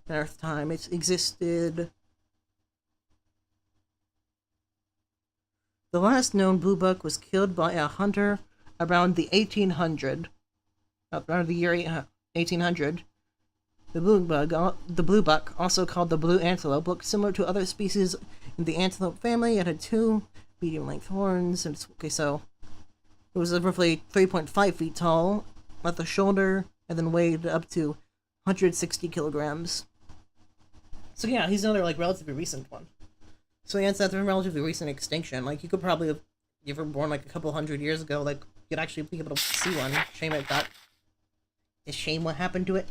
Speaker 1: Earth time, it existed. The last known blue buck was killed by a hunter around the 1800. Around the year 1800. The blue buck, also called the blue antelope, looked similar to other species in the antelope family. It had 2 medium-length horns. And so it was roughly 3.5 feet tall at the shoulder, and then weighed up to 160 kilograms. So yeah, he's another like relatively recent one. So yeah, that's a relatively recent extinction. Like you could probably have, if you were born like a couple hundred years ago, like you'd actually be able to see one. Shame it got. It's a shame what happened to it.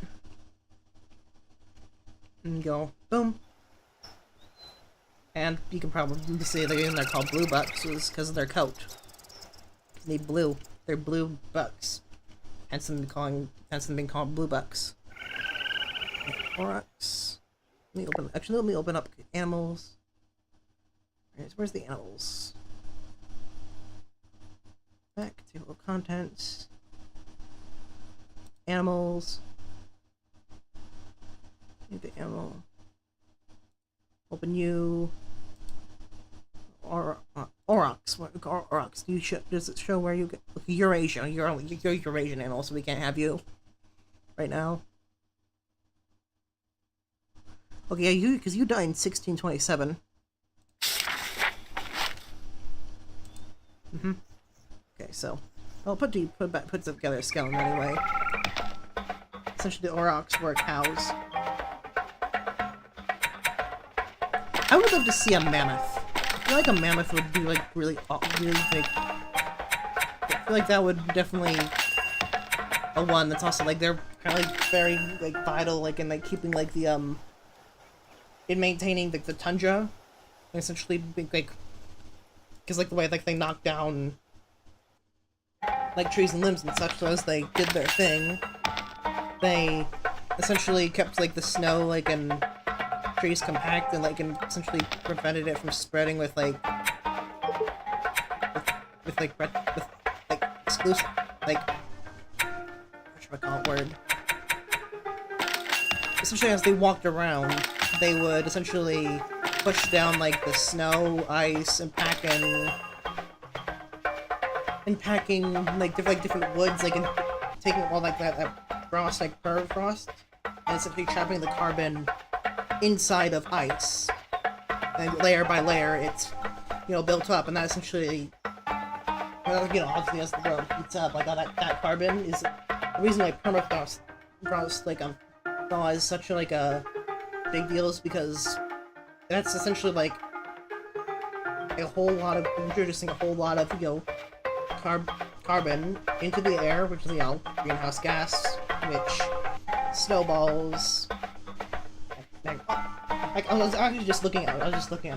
Speaker 1: And go boom. And you can probably see the reason they're called blue bucks was because of their coat. They're blue bucks. Hence them being called blue bucks. Aurochs. Let me open up animals. Where's the animals? Back table of contents. Animals. Need the animal. Open you. Aurochs. Aurochs. Does it show where you get? Eurasia. You're Eurasian animal, so we can't have you right now. Okay, yeah, because you died in 1627. Okay, so I'll put together a skeleton anyway. Essentially, the aurochs were cows. I would love to see a mammoth. I feel like a mammoth would be like really big. I feel like that would definitely a one that's also like they're kind of like very like vital like in like keeping like the in maintaining like the tundra. And essentially like because like the way like they knock down like trees and limbs and such, so as they did their thing, they essentially kept like the snow like and trees compact and like and essentially prevented it from spreading with like with loose, like, whatchamacallit word? Essentially, as they walked around, they would essentially push down, like, the snow, ice, and packing like, different woods, like, and taking all, like, that frost, like, permafrost, and essentially trapping the carbon inside of ice. And layer by layer, it's, built up, and that essentially, obviously as the world heats up, like, all that carbon is the reason, like, permafrost, like, thaw is such, like, a big deal is because that's essentially, like, introducing a whole lot of, carbon into the air, which is, greenhouse gas, which snowballs. I was actually just looking at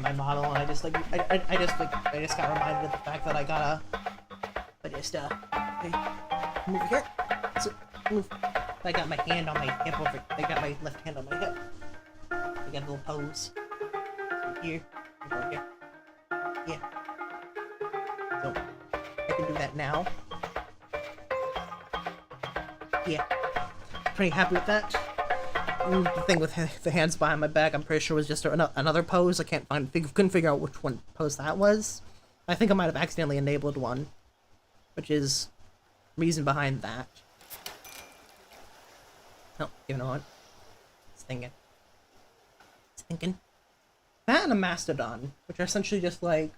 Speaker 1: my model, and I just got reminded of the fact that move here. So, move. I got my hand on my hip I got my left hand on my hip. I got a little pose. Here. Here. Yeah. So, I can do that now. Yeah. Pretty happy with that. The thing with the hands behind my back, I'm pretty sure was just another couldn't figure out which one pose that was. I think I might have accidentally enabled one, which is reason behind that. No, you know what? It's thinking. That and a mastodon, which are essentially just like,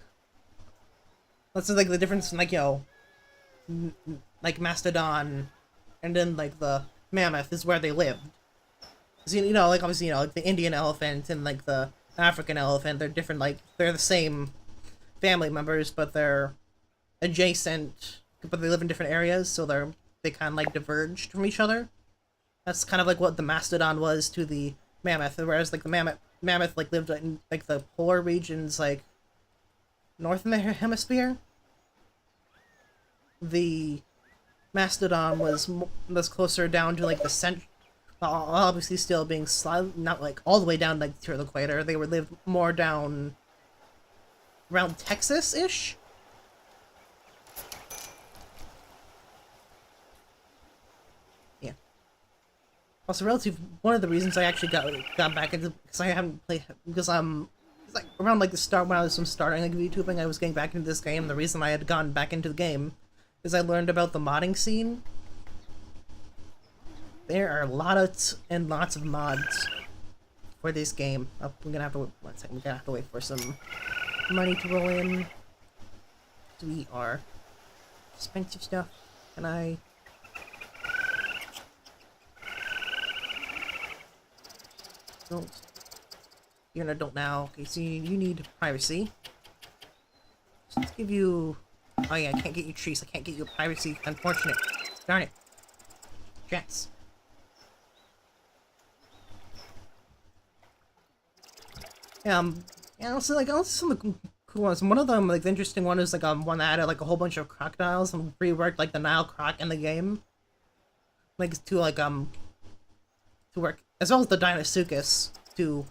Speaker 1: that's like the difference in like mastodon, and then like the mammoth is where they lived. So, like obviously, the Indian elephant and like the African elephant, they're different, like they're the same family members, but they're adjacent, but they live in different areas, so they kind of like diverged from each other. That's kind of like what the mastodon was to the mammoth, whereas like the mammoth like lived in like the polar regions, like north in the hemisphere. The mastodon was closer down to like the center. Obviously still being not like all the way down like to the equator. They lived more down around Texas-ish. Yeah. Also, one of the reasons I actually got back into, because I haven't played, because it's like around like the start when I was starting like YouTubing, I was getting back into this game. The reason I had gone back into the game is I learned about the modding scene. There are lots of mods for this game. Oh, we're gonna have to wait 1 second. We're gonna have to wait for some money to roll in. We are expensive stuff. Can I? Don't. You're an adult now. Okay, so you need privacy. So let's give you. Oh yeah, I can't get you trees. I can't get you privacy. Unfortunate. Darn it. Jets. And also some of the cool ones. One of them, like the interesting one, is like one that added like a whole bunch of crocodiles and reworked like the Nile croc in the game, like to work, as well as the Deinosuchus to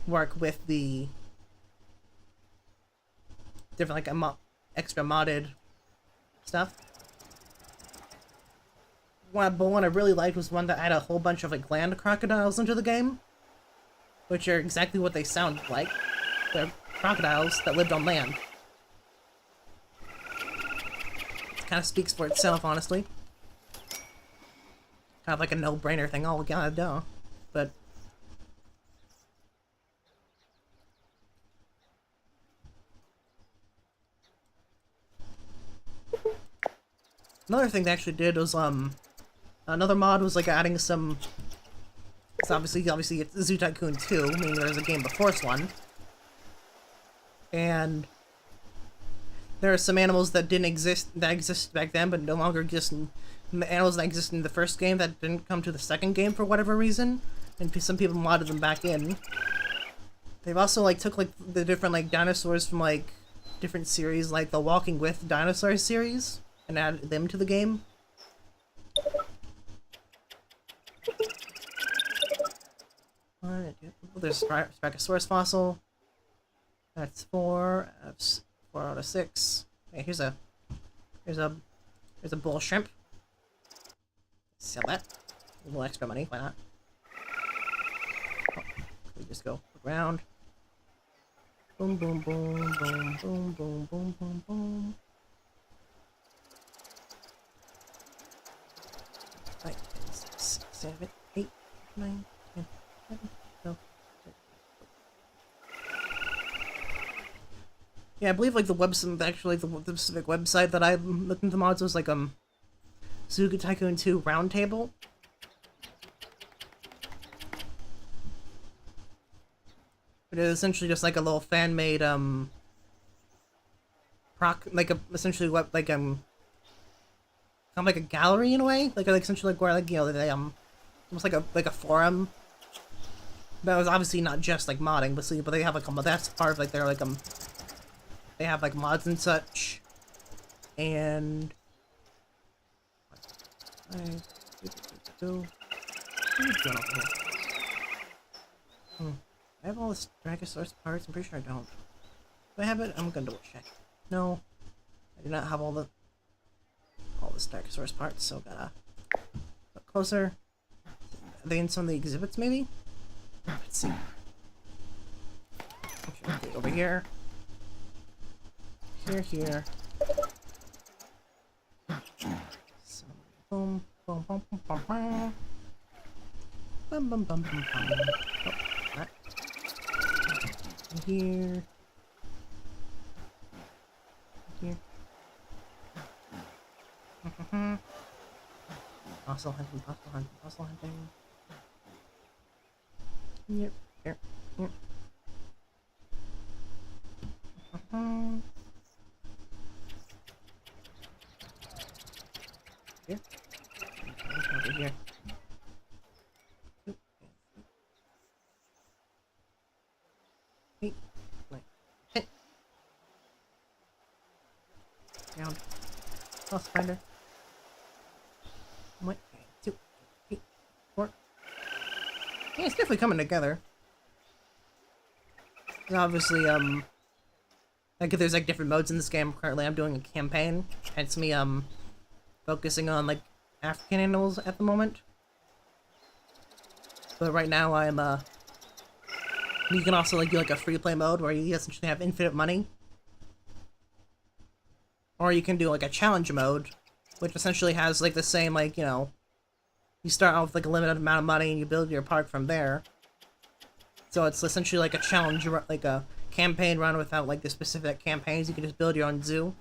Speaker 1: work with the different like extra modded stuff. But one I really liked was one that had a whole bunch of like land crocodiles into the game, which are exactly what they sound like. They're crocodiles that lived on land. It kind of speaks for itself, honestly. Kind of like a no-brainer thing. Oh, god, duh. But another thing they actually did was another mod was like adding some. So obviously it's Zoo Tycoon 2, meaning there was a game before this one. And there are some animals that existed back then, but no longer exist. Animals that existed in the first game that didn't come to the second game for whatever reason, and some people modded them back in. They've also like took like the different like dinosaurs from like different series, like the Walking With Dinosaurs series, and added them to the game. There's a Spikeosaurus fossil. That's 4. That's 4 out of 6. Okay, here's a There's a bull shrimp. Sell that. A little extra money, why not? Oh, we just go around. Boom, boom, boom, boom, boom, boom, boom, boom, boom. 5, 6, 7, 8, 9, 10, 11, 12. Yeah, I believe like the website, actually the specific website that I looked into the mods was like Zoological Tycoon 2 Roundtable. But it was essentially just like a little fan-made essentially what kind of like a gallery in a way, like essentially like where like they almost like a forum. But it was obviously not just like modding, but they have like that's part of like their like they have like mods and such, and what are you doing over here? I have all the Stegosaurus parts. I'm pretty sure I don't. Do I have it? I'm gonna double check. No, I do not have all the Stegosaurus parts. So gotta look closer. Are they in some of the exhibits, maybe? Let's see. Okay, over here. Here. So, boom, boom, boom, boom, boom, boom. Bum, bum, bum, bum, bum. Oh, that. Here. Fossil hunting. Yep, here. Here. Over here. Hey. Hey. Down. Lost finder. 1, 2, 3, 4. Yeah, it's definitely coming together. And obviously, like if there's like different modes in this game. Currently, I'm doing a campaign. Hence me, focusing on like African animals at the moment. But right now, you can also like do like a free play mode where you essentially have infinite money. Or you can do like a challenge mode, which essentially has like the same like, you start out with like a limited amount of money and you build your park from there. So it's essentially like a challenge, like a campaign run without like the specific campaigns. You can just build your own zoo.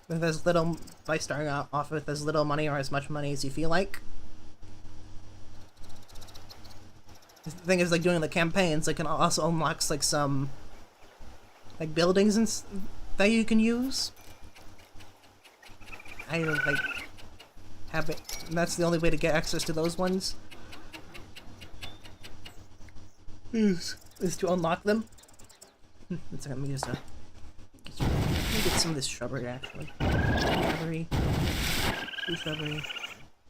Speaker 1: With as little, by starting off with as little money or as much money as you feel like. The thing is, like doing the campaigns, like, can also unlocks like some like buildings and that you can use. I like have it. And that's the only way to get access to those ones. Is to unlock them. One second, let me just let me get some of this shrubbery actually. Shrubbery. 2 shrubbery.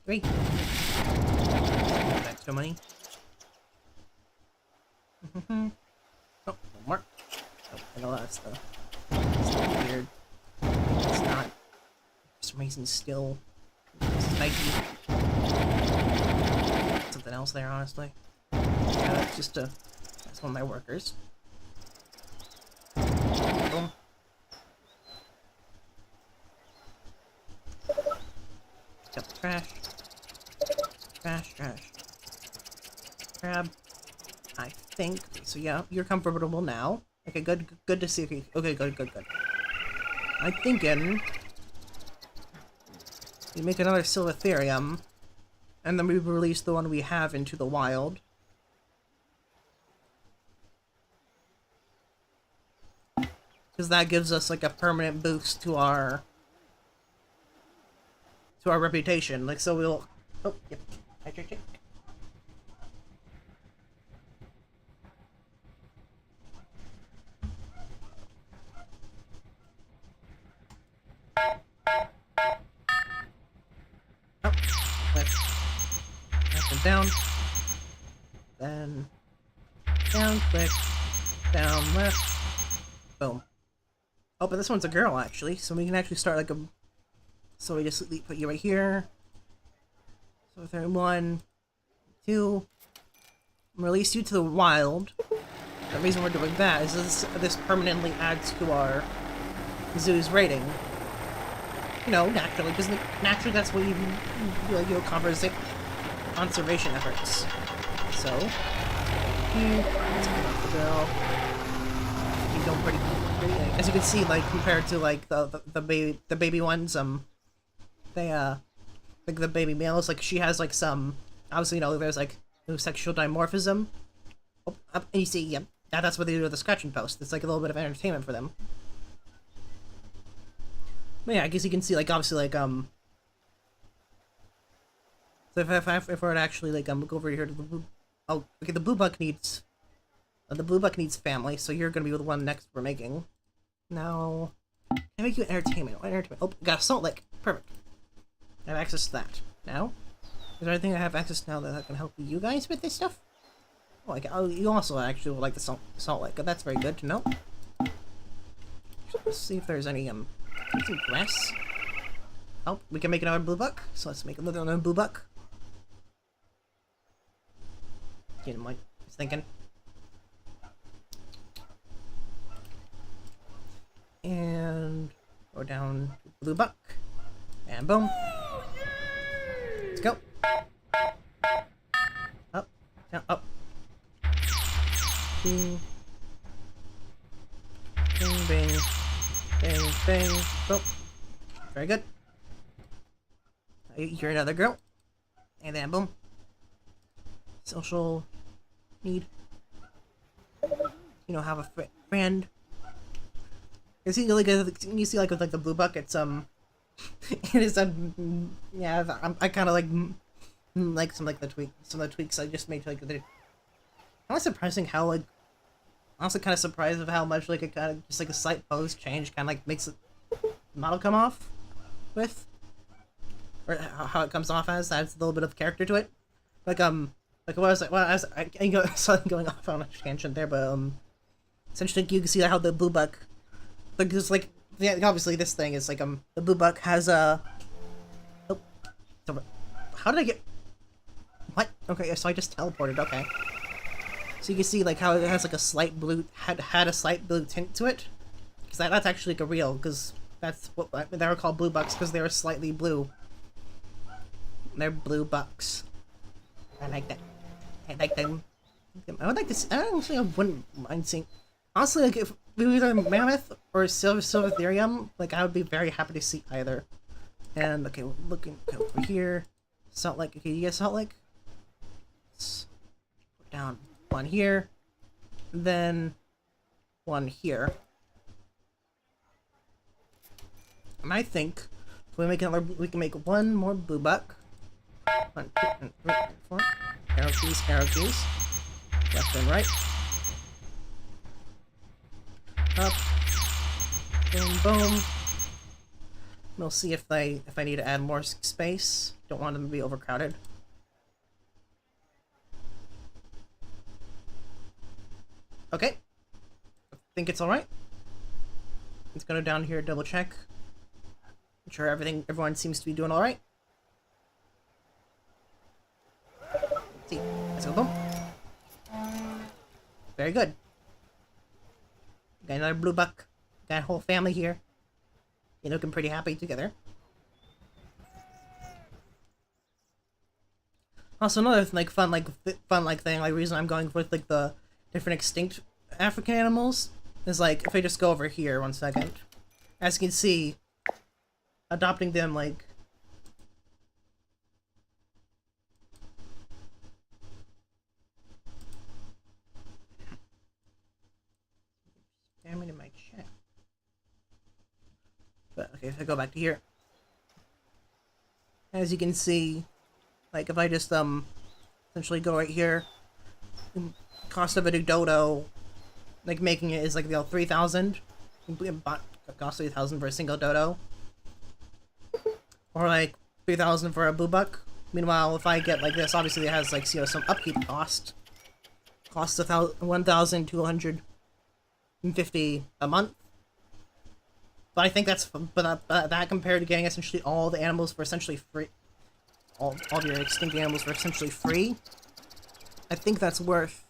Speaker 1: 3. Extra money. Oh, no more. Oh, I know that's the weird. It's not. For some reason, still spiky. Something else there, honestly. Yeah, that's just that's one of my workers. Boom. Pick up the trash. Trash. Crab. I think. So yeah, you're comfortable now. Okay, good to see. Okay, good. I'm thinking we make another Silvatherium, and then we release the one we have into the wild. Because that gives us like a permanent boost to our reputation. Like, so we'll. Oh, yep. Hydrate. Oh, left. Down. Then down, click, down, left. Boom. Oh, but this one's a girl, actually, so we can actually start, like, So we just put you right here. So 31, 2. Release you to the wild. The reason we're doing that is this permanently adds to our zoo's rating. You know, naturally, because naturally that's what you like, conservation efforts. So, let's get off the bill. Keep going pretty, as you can see, like compared to like the baby ones, they like the baby males, like she has like some, obviously, you know, there's like no sexual dimorphism. Oh, and you see, yep, that's what they do with the scratching post. It's like a little bit of entertainment for them. But yeah, I guess you can see, like, obviously, like, so if we're to actually, like, go over here to the blue, oh, okay, the blue buck needs family, so you're gonna be the one next we're making. Now, can I make you entertainment? What entertainment? Oh, got a salt lick. Perfect. I have access to that. Now, is there anything I have access to now that can help you guys with this stuff? Oh, like, oh, you also actually would like the salt lick. That's very good to know. Let's see if there's any, some grass. Oh, we can make another blue buck, so let's make another blue buck. You know what I was thinking. And go down to blue buck. And boom. Let's go. Up, down, up. Bing. Bing, bing. Bing, bing. Boom. Very good. You're another girl. And then boom. Social need. You know, have a friend. You see, like, with like the blue buck, it's it is yeah. I kind of like some of the tweaks I just made. Like, kind of surprising how, like, honestly kind of surprised of how much, like, it kind of just like a slight pose change kind of like makes the model come off with, or how it comes off as adds a little bit of character to it. Like what I was like, well, sorry, going off on a tangent there, but essentially you can see how the blue buck, like, just like, yeah, obviously this thing is like the blue buck has a. Oh, so how did I get? What? Okay, so I just teleported. Okay. So you can see like how it has like a slight blue had a slight blue tint to it, because that's actually like a real, because that's what they were called blue bucks, because they were slightly blue. They're blue bucks. I like that. I like them. I would like to. I wouldn't mind seeing. Honestly, like if we were either mammoth or silvertherium, like I would be very happy to see either. And okay, looking over here, salt lake. Okay, you get salt lake. Let's put down one here, then one here. And I think if we make another, we can make one more blue buck. 1, 2, and 3, 4. Arrow keys. Left and right. Up. Boom, boom. We'll see if I need to add more space. Don't want them to be overcrowded. Okay. I think it's alright. Let's go down here, double check. I'm sure everyone seems to be doing alright. Let's see. Let's go, boom. Very good. Got another blue buck. Got a whole family here. You're looking pretty happy together. Also, another like fun thing, like reason I'm going with like the different extinct African animals is like if I just go over here 1 second, as you can see, adopting them like. Damn it in my chat. But okay, if I go back to here, as you can see, like if I just essentially go right here, cost of a new dodo, like making it is like 3,000. Cost 3,000 for a single dodo, or like 3,000 for a blue buck. Meanwhile, if I get like this, obviously it has like some upkeep cost. Costs 1,250 a month. But I think that's that compared to getting essentially all the animals for essentially free, all of your extinct animals for essentially free. I think that's worth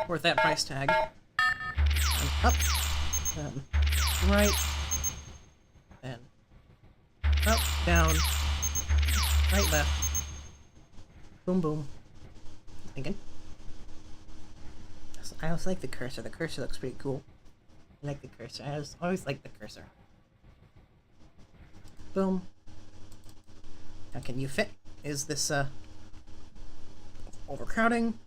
Speaker 1: that price tag. And up, then right, then up, down, right, left, boom, boom. Thinking. I also like the cursor. The cursor looks pretty cool. I like the cursor. I always like the cursor. Boom. Now, can you fit? Is this overcrowding?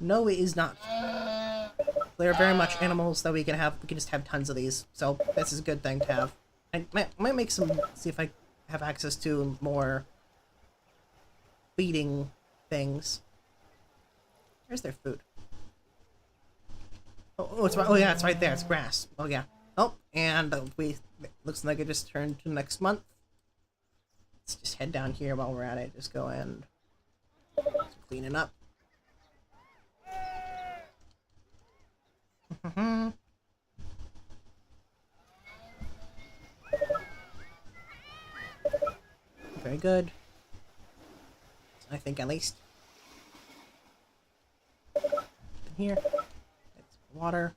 Speaker 1: No, it is not. They're very much animals that we can have. We can just have tons of these. So this is a good thing to have. I might make some. See if I have access to more feeding things. Where's their food? Oh, it's right. Oh yeah, it's right there. It's grass. Oh yeah. Oh, and looks like it just turned to next month. Let's just head down here while we're at it. Just go and clean it up. Very good. I think at least. In here. It's water.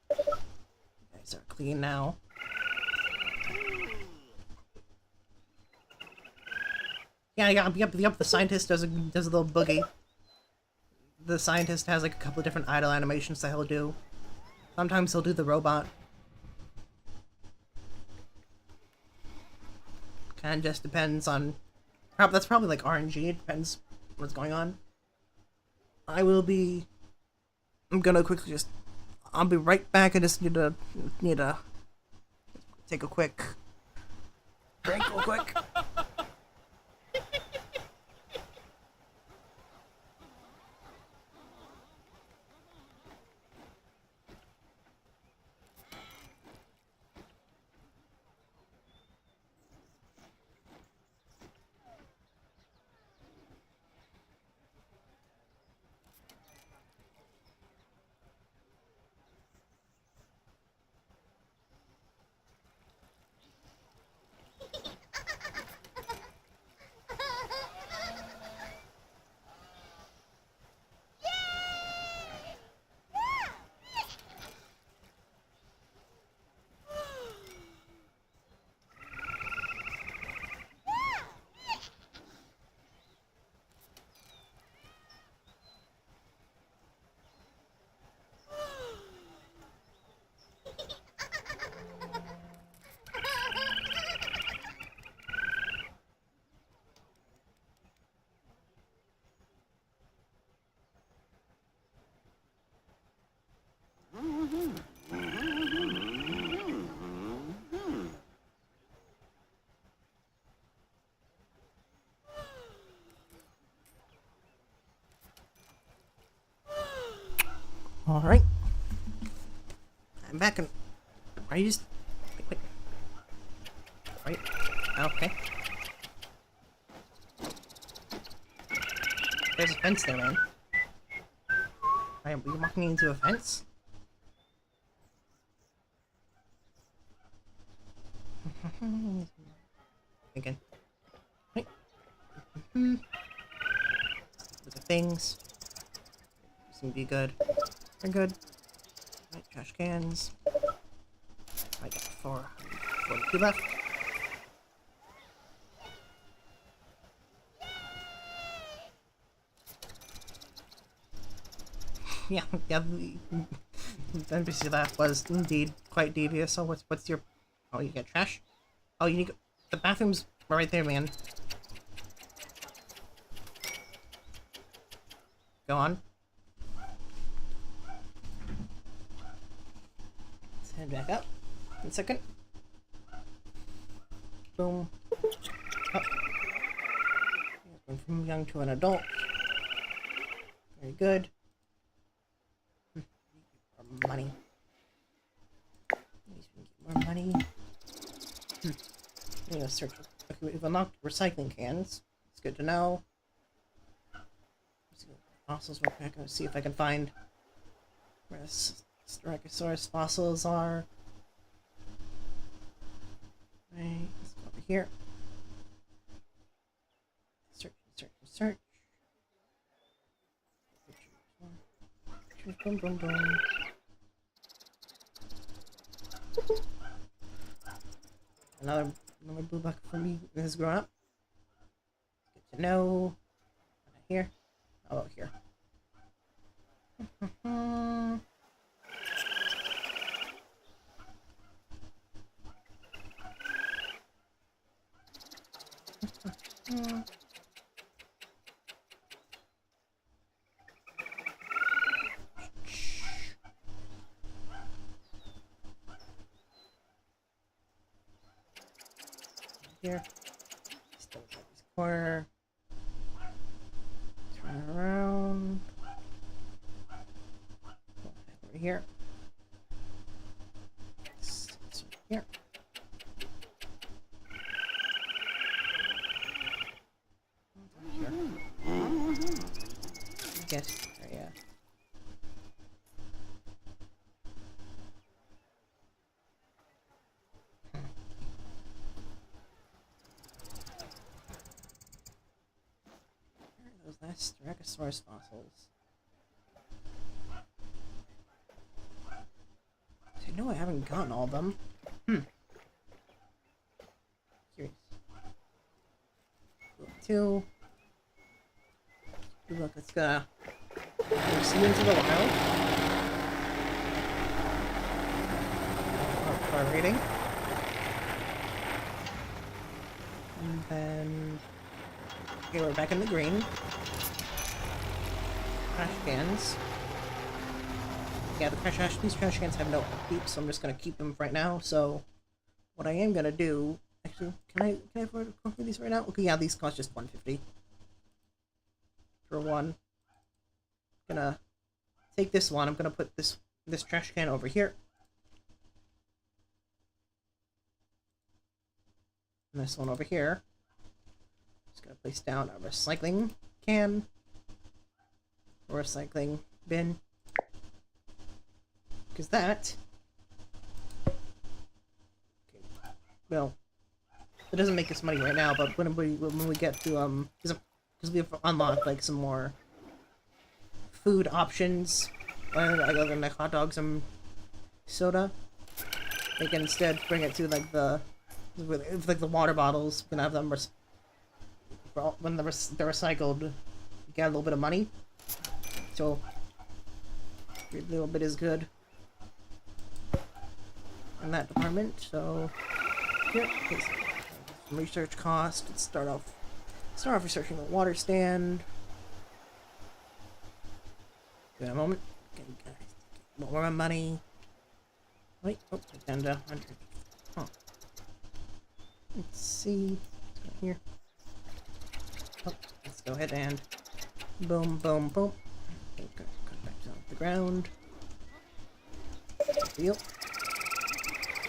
Speaker 1: You guys are clean now. Yeah, yep, the scientist does a little boogie. The scientist has like a couple of different idle animations that he'll do. Sometimes he'll do the robot. Kinda just depends on... That's probably like RNG, it depends what's going on. I'm gonna quickly just... I'll be right back. I just need to take a quick break real quick. Alright. I'm back and... Are you just... Wait. Right. Okay. There's a fence there, man. Are we walking into a fence? Again. Right. Look at things. Seem to be good. They're good. Right, trash cans. I got 42 left. Yeah, the NPC that was indeed quite devious. So what's your... Oh, you get trash? Oh, you need... The bathroom's right there, man. Go on. Let's head back up. 1 second. Boom. Up. Went from young to an adult. Very good. More money. More money. I'm gonna search. Okay, we've unlocked recycling cans. It's good to know. fossils real quick. Let's see if I can find where the Styracosaurus fossils are. Right, let's go over here. Search, search, search. Boom, boom, boom. Another blue bucket for me has grown up. Good to know. Here. Oh, here. Here. Still got this corner. Turn around. Over here. Here. Yes, yeah. Those last Styracosaurus fossils. I know I haven't gotten all of them. Curious. Look, look, let's go. See into the wild. Our rating. And then okay, we're back in the green. Trash cans. Yeah, these trash cans have no upkeep, so I'm just gonna keep them right now. So what I am gonna do, actually, can I afford these right now? Okay, yeah, these cost just $150 for one. I'm gonna take this one. I'm gonna put this trash can over here. And this one over here. Just gonna place down a recycling can. Or recycling bin. Because that... Okay. Well, it doesn't make us money right now, but when we get to, because we have unlocked, like, some more food options, other than, like, hot dogs and soda, they can instead bring it to, like, the water bottles. We can have them, when they're recycled, you get a little bit of money. So, a little bit is good in that department. So, here, some research cost. Let's start off researching the water stand. Give it a moment. Get more money. Wait, oh, down to 100. Huh. Let's see. Here. Oh, let's go ahead and boom, boom, boom. Okay, cut back to the ground. Deal.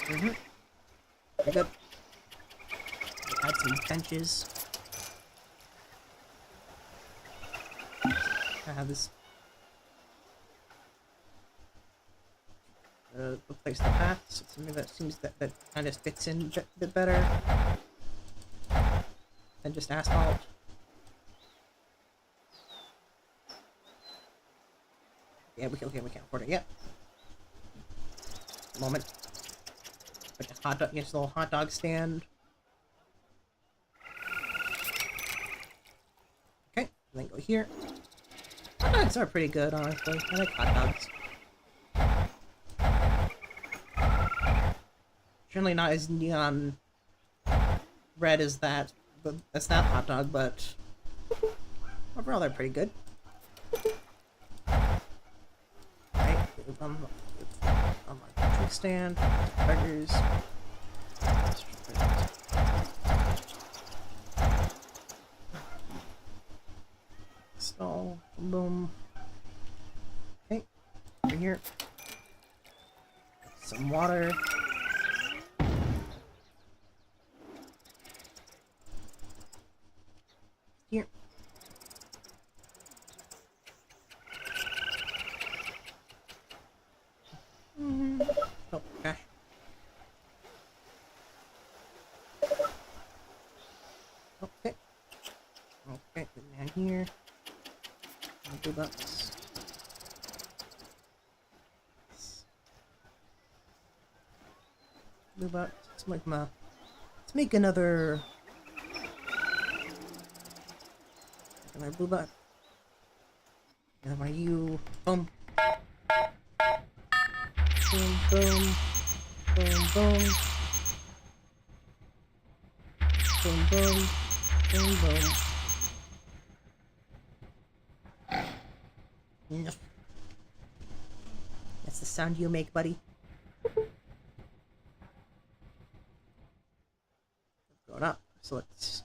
Speaker 1: Very good. Add some benches. I have this. Replace the path, so something that seems that kind of fits in a bit better than just asphalt. Yeah, we can't afford it yet. Moment. Put the hot dog, yes, little hot dog stand. Okay, then go here. Hot dogs are pretty good, honestly. I like hot dogs. Generally not as neon red as that, that's that hot dog, but overall they're pretty good. Right, on my food stand, burgers. Stall, boom. Okay, over here. Some water. Here. here. Blue bucks. Blue bucks. Let's make another blue buck. And are you? Boom. Boom, boom. Boom, boom. Boom, boom. Boom, boom. No. That's the sound you make, buddy. Going up. So let's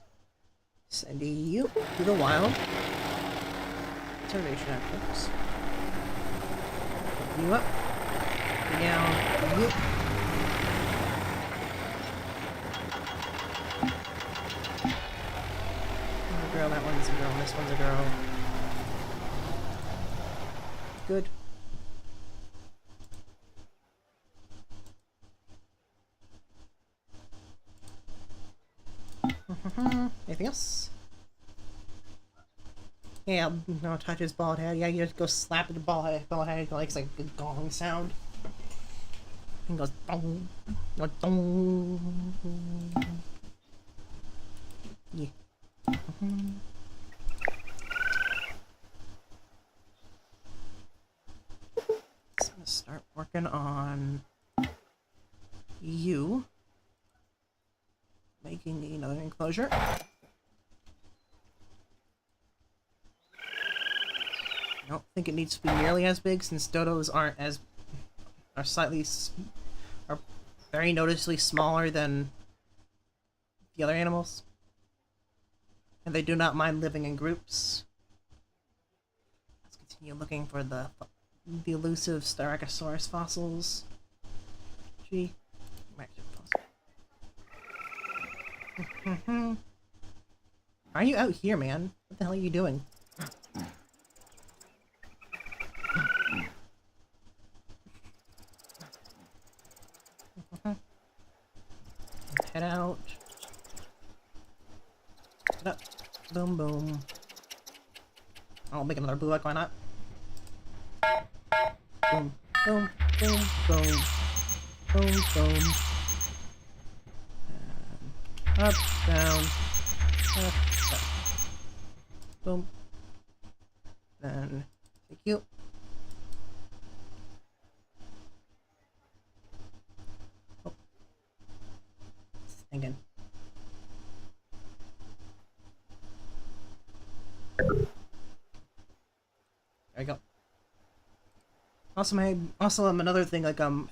Speaker 1: send you to the wild. Observation outposts. You up. Down. You. Oh, girl, that one's a girl. This one's a girl. Good. Anything else? Yeah, no, touch his bald head. Yeah, you just go slap at the bald head. It likes like a gong sound. And goes dong, dong. Yeah. So I'm gonna start working on you. Making another enclosure. I don't think it needs to be nearly as big since dodos are very noticeably smaller than the other animals, and they do not mind living in groups. Let's continue looking for the elusive Styracosaurus fossils. Gee, why are you out here, man? What the hell are you doing? Head out. Head up. Boom, boom. I'll make another blue light, why not? Boom, boom, boom, boom. Boom, boom. Up, down, up, up. Boom. Then, thank you. Oh. Thinking. There we go. Also, another thing, like, yeah,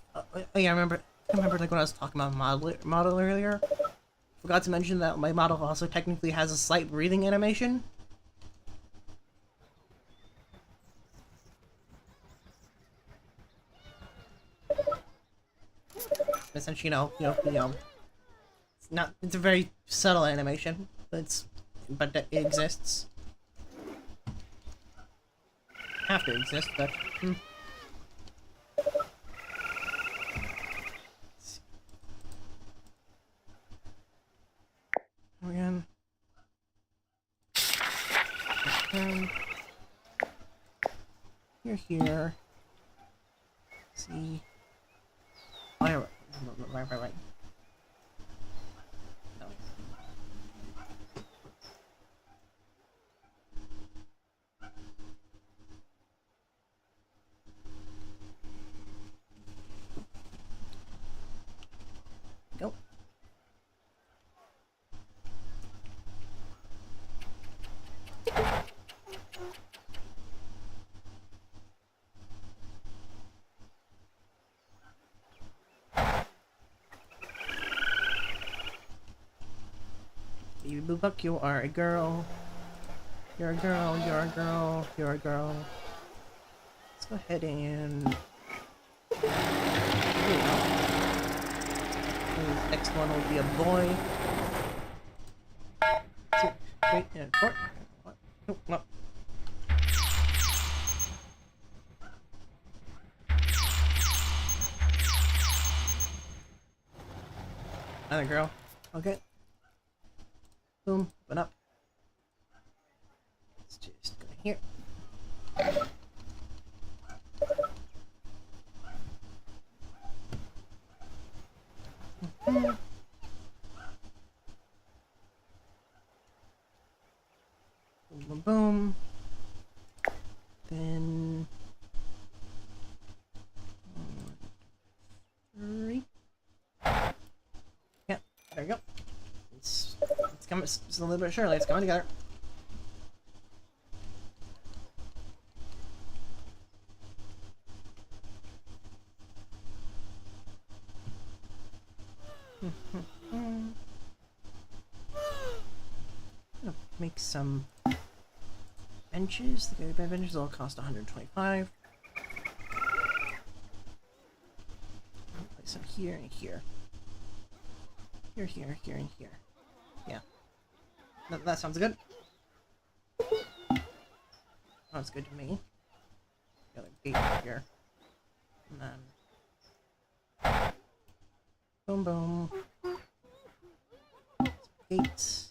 Speaker 1: I remember like when I was talking about model earlier. Forgot to mention that my model also technically has a slight breathing animation. Essentially, it's a very subtle animation, but it exists. Have to exist, but again. You're here. Let's see. Oh, right. No. Go. Baby Boo Buck, you are a girl. You're a girl, you're a girl, you're a girl. Let's go ahead and... There we go. The next one will be a boy. 2, 3, and 4. No, no. Another girl. Okay. Boom, open up. Let's Here. Boom, boom, boom. Then 3. Yeah, there we go. It's coming. It's a little bit surely. It's coming together. Make some benches. The goodie bag benches all cost 125. Place some here and here. Here, here, here, and here. Yeah. That sounds good. Sounds good to me. Got a gate here. And then boom boom. Some gates.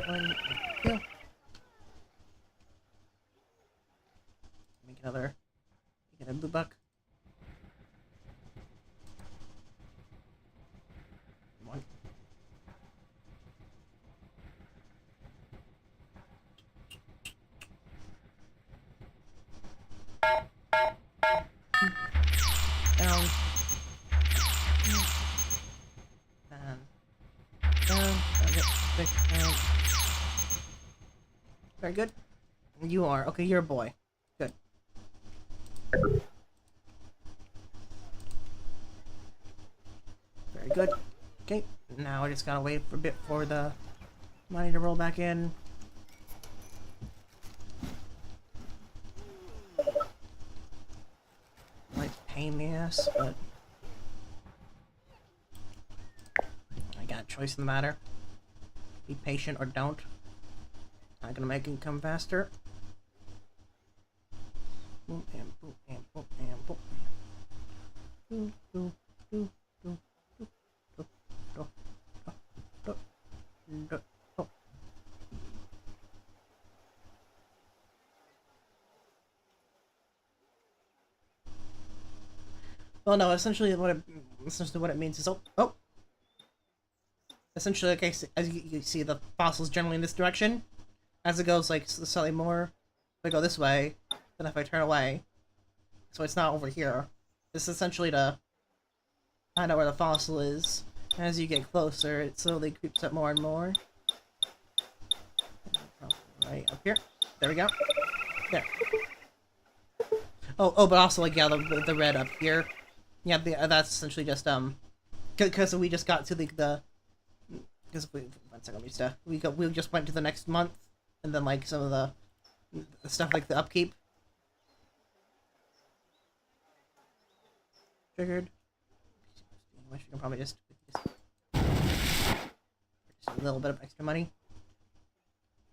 Speaker 1: One, two. Make another. Get a blue buck. One. Down. Down. Down. Very good. You are. Okay, you're a boy. Good. Very good. Okay, now I just gotta wait for a bit for the money to roll back in. Might pain in the ass, but I got a choice in the matter. Be patient or don't. Not gonna make it come faster. Boom and boom and boom and boom. Boom, boom, boom, boom, boom, boom, boom, boom, boom, boom. Well, no. Essentially, what it means is essentially, okay, as you see, the fossils generally in this direction. As it goes, like, slightly more, if I go this way, than if I turn away. So it's not over here. It's essentially to find out where the fossil is. As you get closer, it slowly creeps up more and more. Right up here. There we go. There. Oh, but also, like, yeah, the red up here. Yeah, that's essentially just, because we just got to because one second, we just went to the next month. And then, like, some of the stuff like the upkeep. Triggered. I wish we can probably just a little bit of extra money.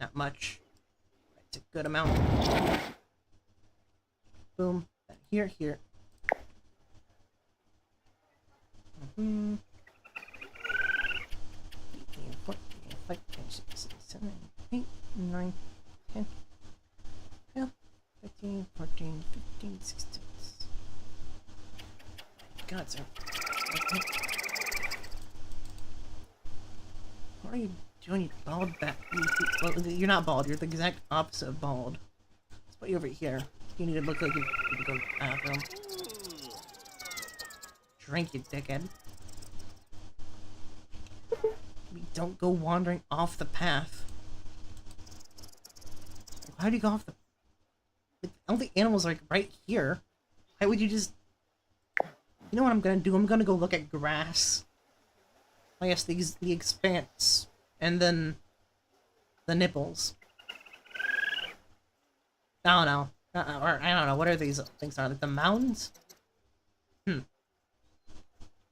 Speaker 1: Not much. It's a good amount. Boom. Here, here. 14, 15, 16, 17, 8, 9, 10, 12, 13, 14, 15, 16. God, sir. What are you doing, you bald bat? You're not bald, you're the exact opposite of bald. Let's put you over here. You need to look like you need to go to the bathroom. Drink, you dickhead. Don't go wandering off the path. Why do you go off the... All the animals are, like, right here. Why would you just... You know what I'm gonna do? I'm gonna go look at grass. I guess the expanse. And then... the nipples. I don't know. Or, I don't know. What are these things? Are like the mounds? So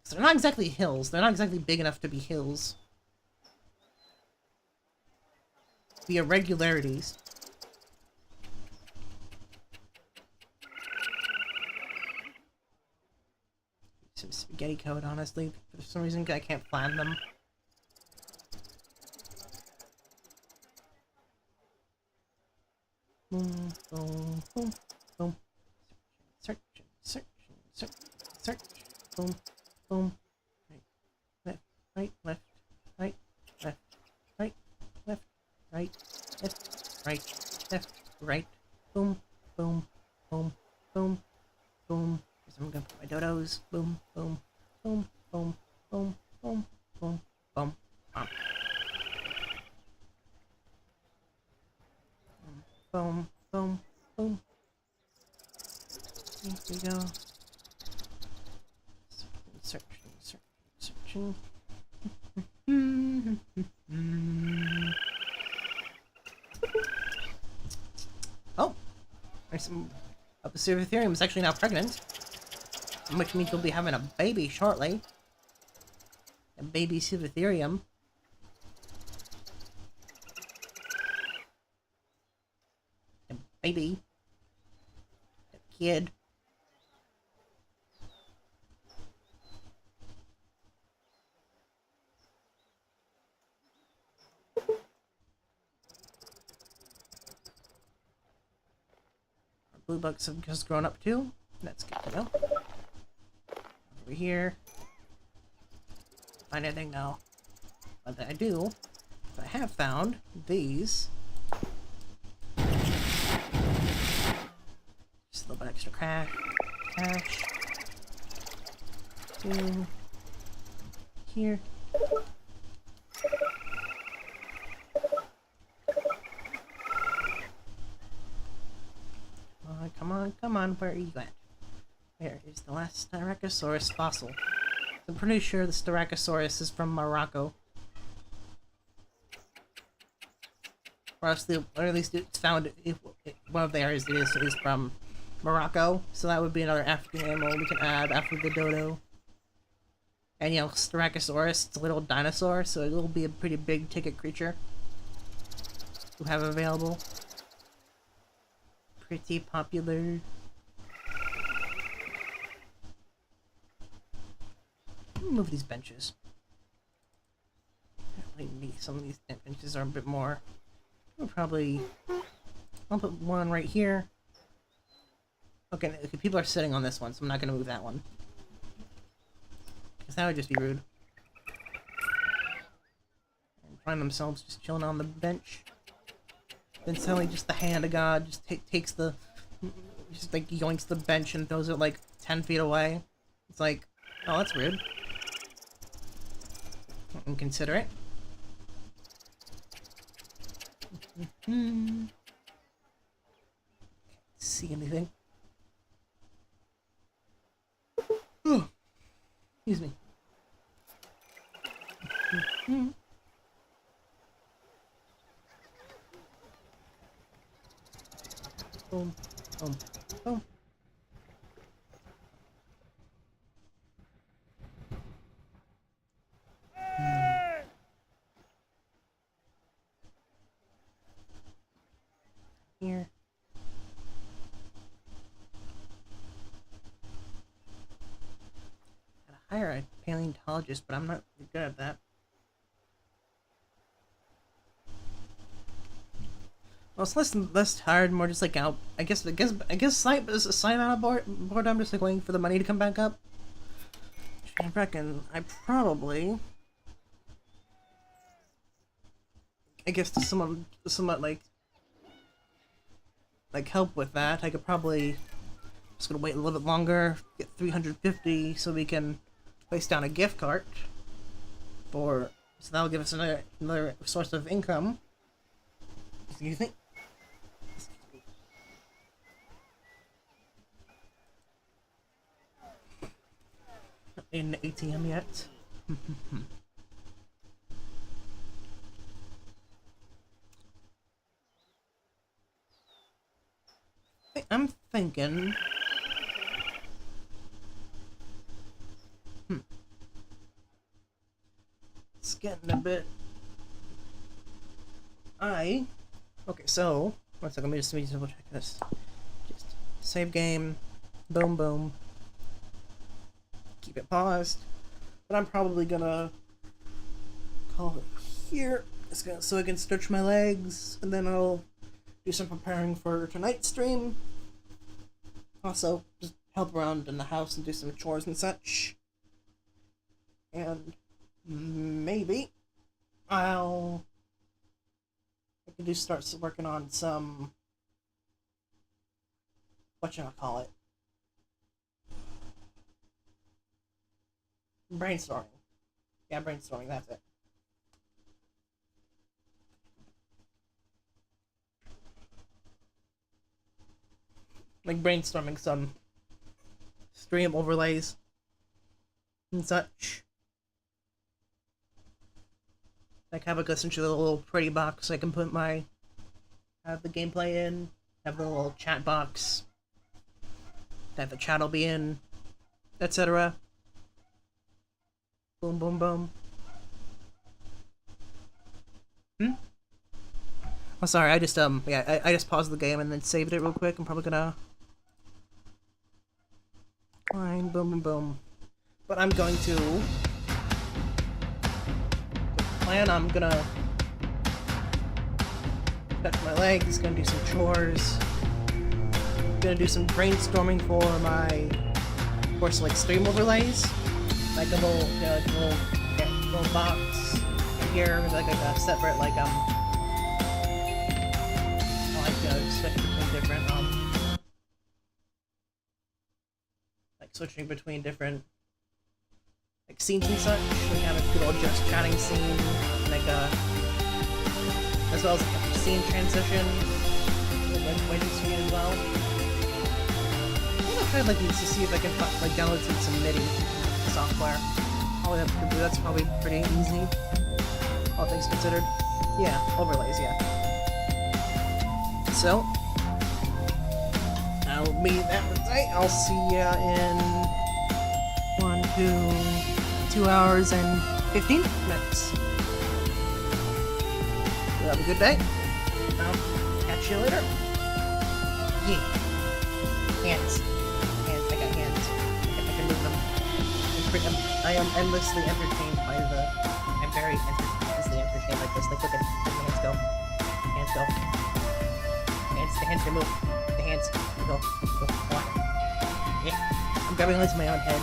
Speaker 1: they're not exactly hills. They're not exactly big enough to be hills. The irregularities. some spaghetti code, honestly. For some reason, I can't plan them. Boom, boom, boom, boom. Search, search, search, search. Boom, boom. Right, left, right, left, right, left, right, left, right, left, right, left, right. Boom, boom, boom, boom, boom. So I'm gonna put my dodos. Boom, boom, boom, boom, boom, boom, boom, boom, boom. Boom, boom, boom. Here we go. Searching, searching, searching. Oh! There's some... Ethereum is actually now pregnant. Which means we'll be having a baby shortly. A baby Ethereum. A baby. A kid. Our blue bugs have just grown up too. That's good to know. Over here. Find anything now. But I do. I have found these. Just a little bit extra cash. Here. Come on, come on, where are you at? Where is the last Styracosaurus fossil? I'm pretty sure the Styracosaurus is from Morocco. Or at least it's found, one of the areas it is from Morocco, so that would be another African animal we can add after the dodo. And you know, Styracosaurus, it's a little dinosaur, so it will be a pretty big ticket creature to have available. Pretty popular. Move these benches. Some of these benches are a bit more. I'll put one right here. Okay, people are sitting on this one, so I'm not gonna move that one. Because that would just be rude. And find themselves just chilling on the bench. Then suddenly just the hand of God just takes the... Just like yoinks the bench and throws it like 10 feet away. It's like, oh, that's rude. Inconsiderate. See anything? Oh, excuse me. Boom, boom, boom. Here. Gotta hire a paleontologist, but I'm not good at that. Well, it's less tired, more just like out. I guess site out of board. I'm just like waiting for the money to come back up. I reckon I probably. I guess to somewhat like help with that, I could probably just gonna wait a little bit longer, get 350 so we can place down a gift cart so that'll give us another source of income. Do you think? Not in the ATM yet. I'm thinking... It's getting a bit... Okay, so... One second, let me just double check this. Just save game. Boom, boom. Keep keep it paused. But I'm probably gonna call it here. So I can stretch my legs, and then I'll do some preparing for tonight's stream. Also, just help around in the house and do some chores and such. And maybe I can just start working on some, whatchamacallit, brainstorming. Yeah, brainstorming, that's it. Like brainstorming some stream overlays and such. Like have essentially a little pretty box I can put have the gameplay in, have the little chat box that the chat will be in, etc. Boom, boom, boom. Oh, sorry, I just I just paused the game and then saved it real quick. I'm probably gonna boom, boom, boom. But I'm going to I'm gonna stretch my legs, gonna do some chores, gonna do some brainstorming for my, of course, like stream overlays, like a little, little box here, like a separate, like switching between different like scenes and such. We have a good old just chatting scene, like as well as like a scene transition, like waiting screen as well. I'm gonna try like to see if I can like download some MIDI software. All I have to do, that's probably pretty easy, all things considered. Yeah, overlays, yeah. So I'll be that right. I'll see ya in 2 hours and 15 minutes. You have a good day. I'll catch you later. Yeah. Hands. I got hands. I can move them. I am endlessly entertained by I'm very endlessly entertained like this. Like, look at the hands go. Hands go. The hands can move. The hands go. Come on. Yeah. I'm grabbing onto my own head.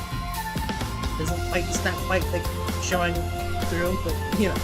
Speaker 1: It's not quite like showing through, but you know.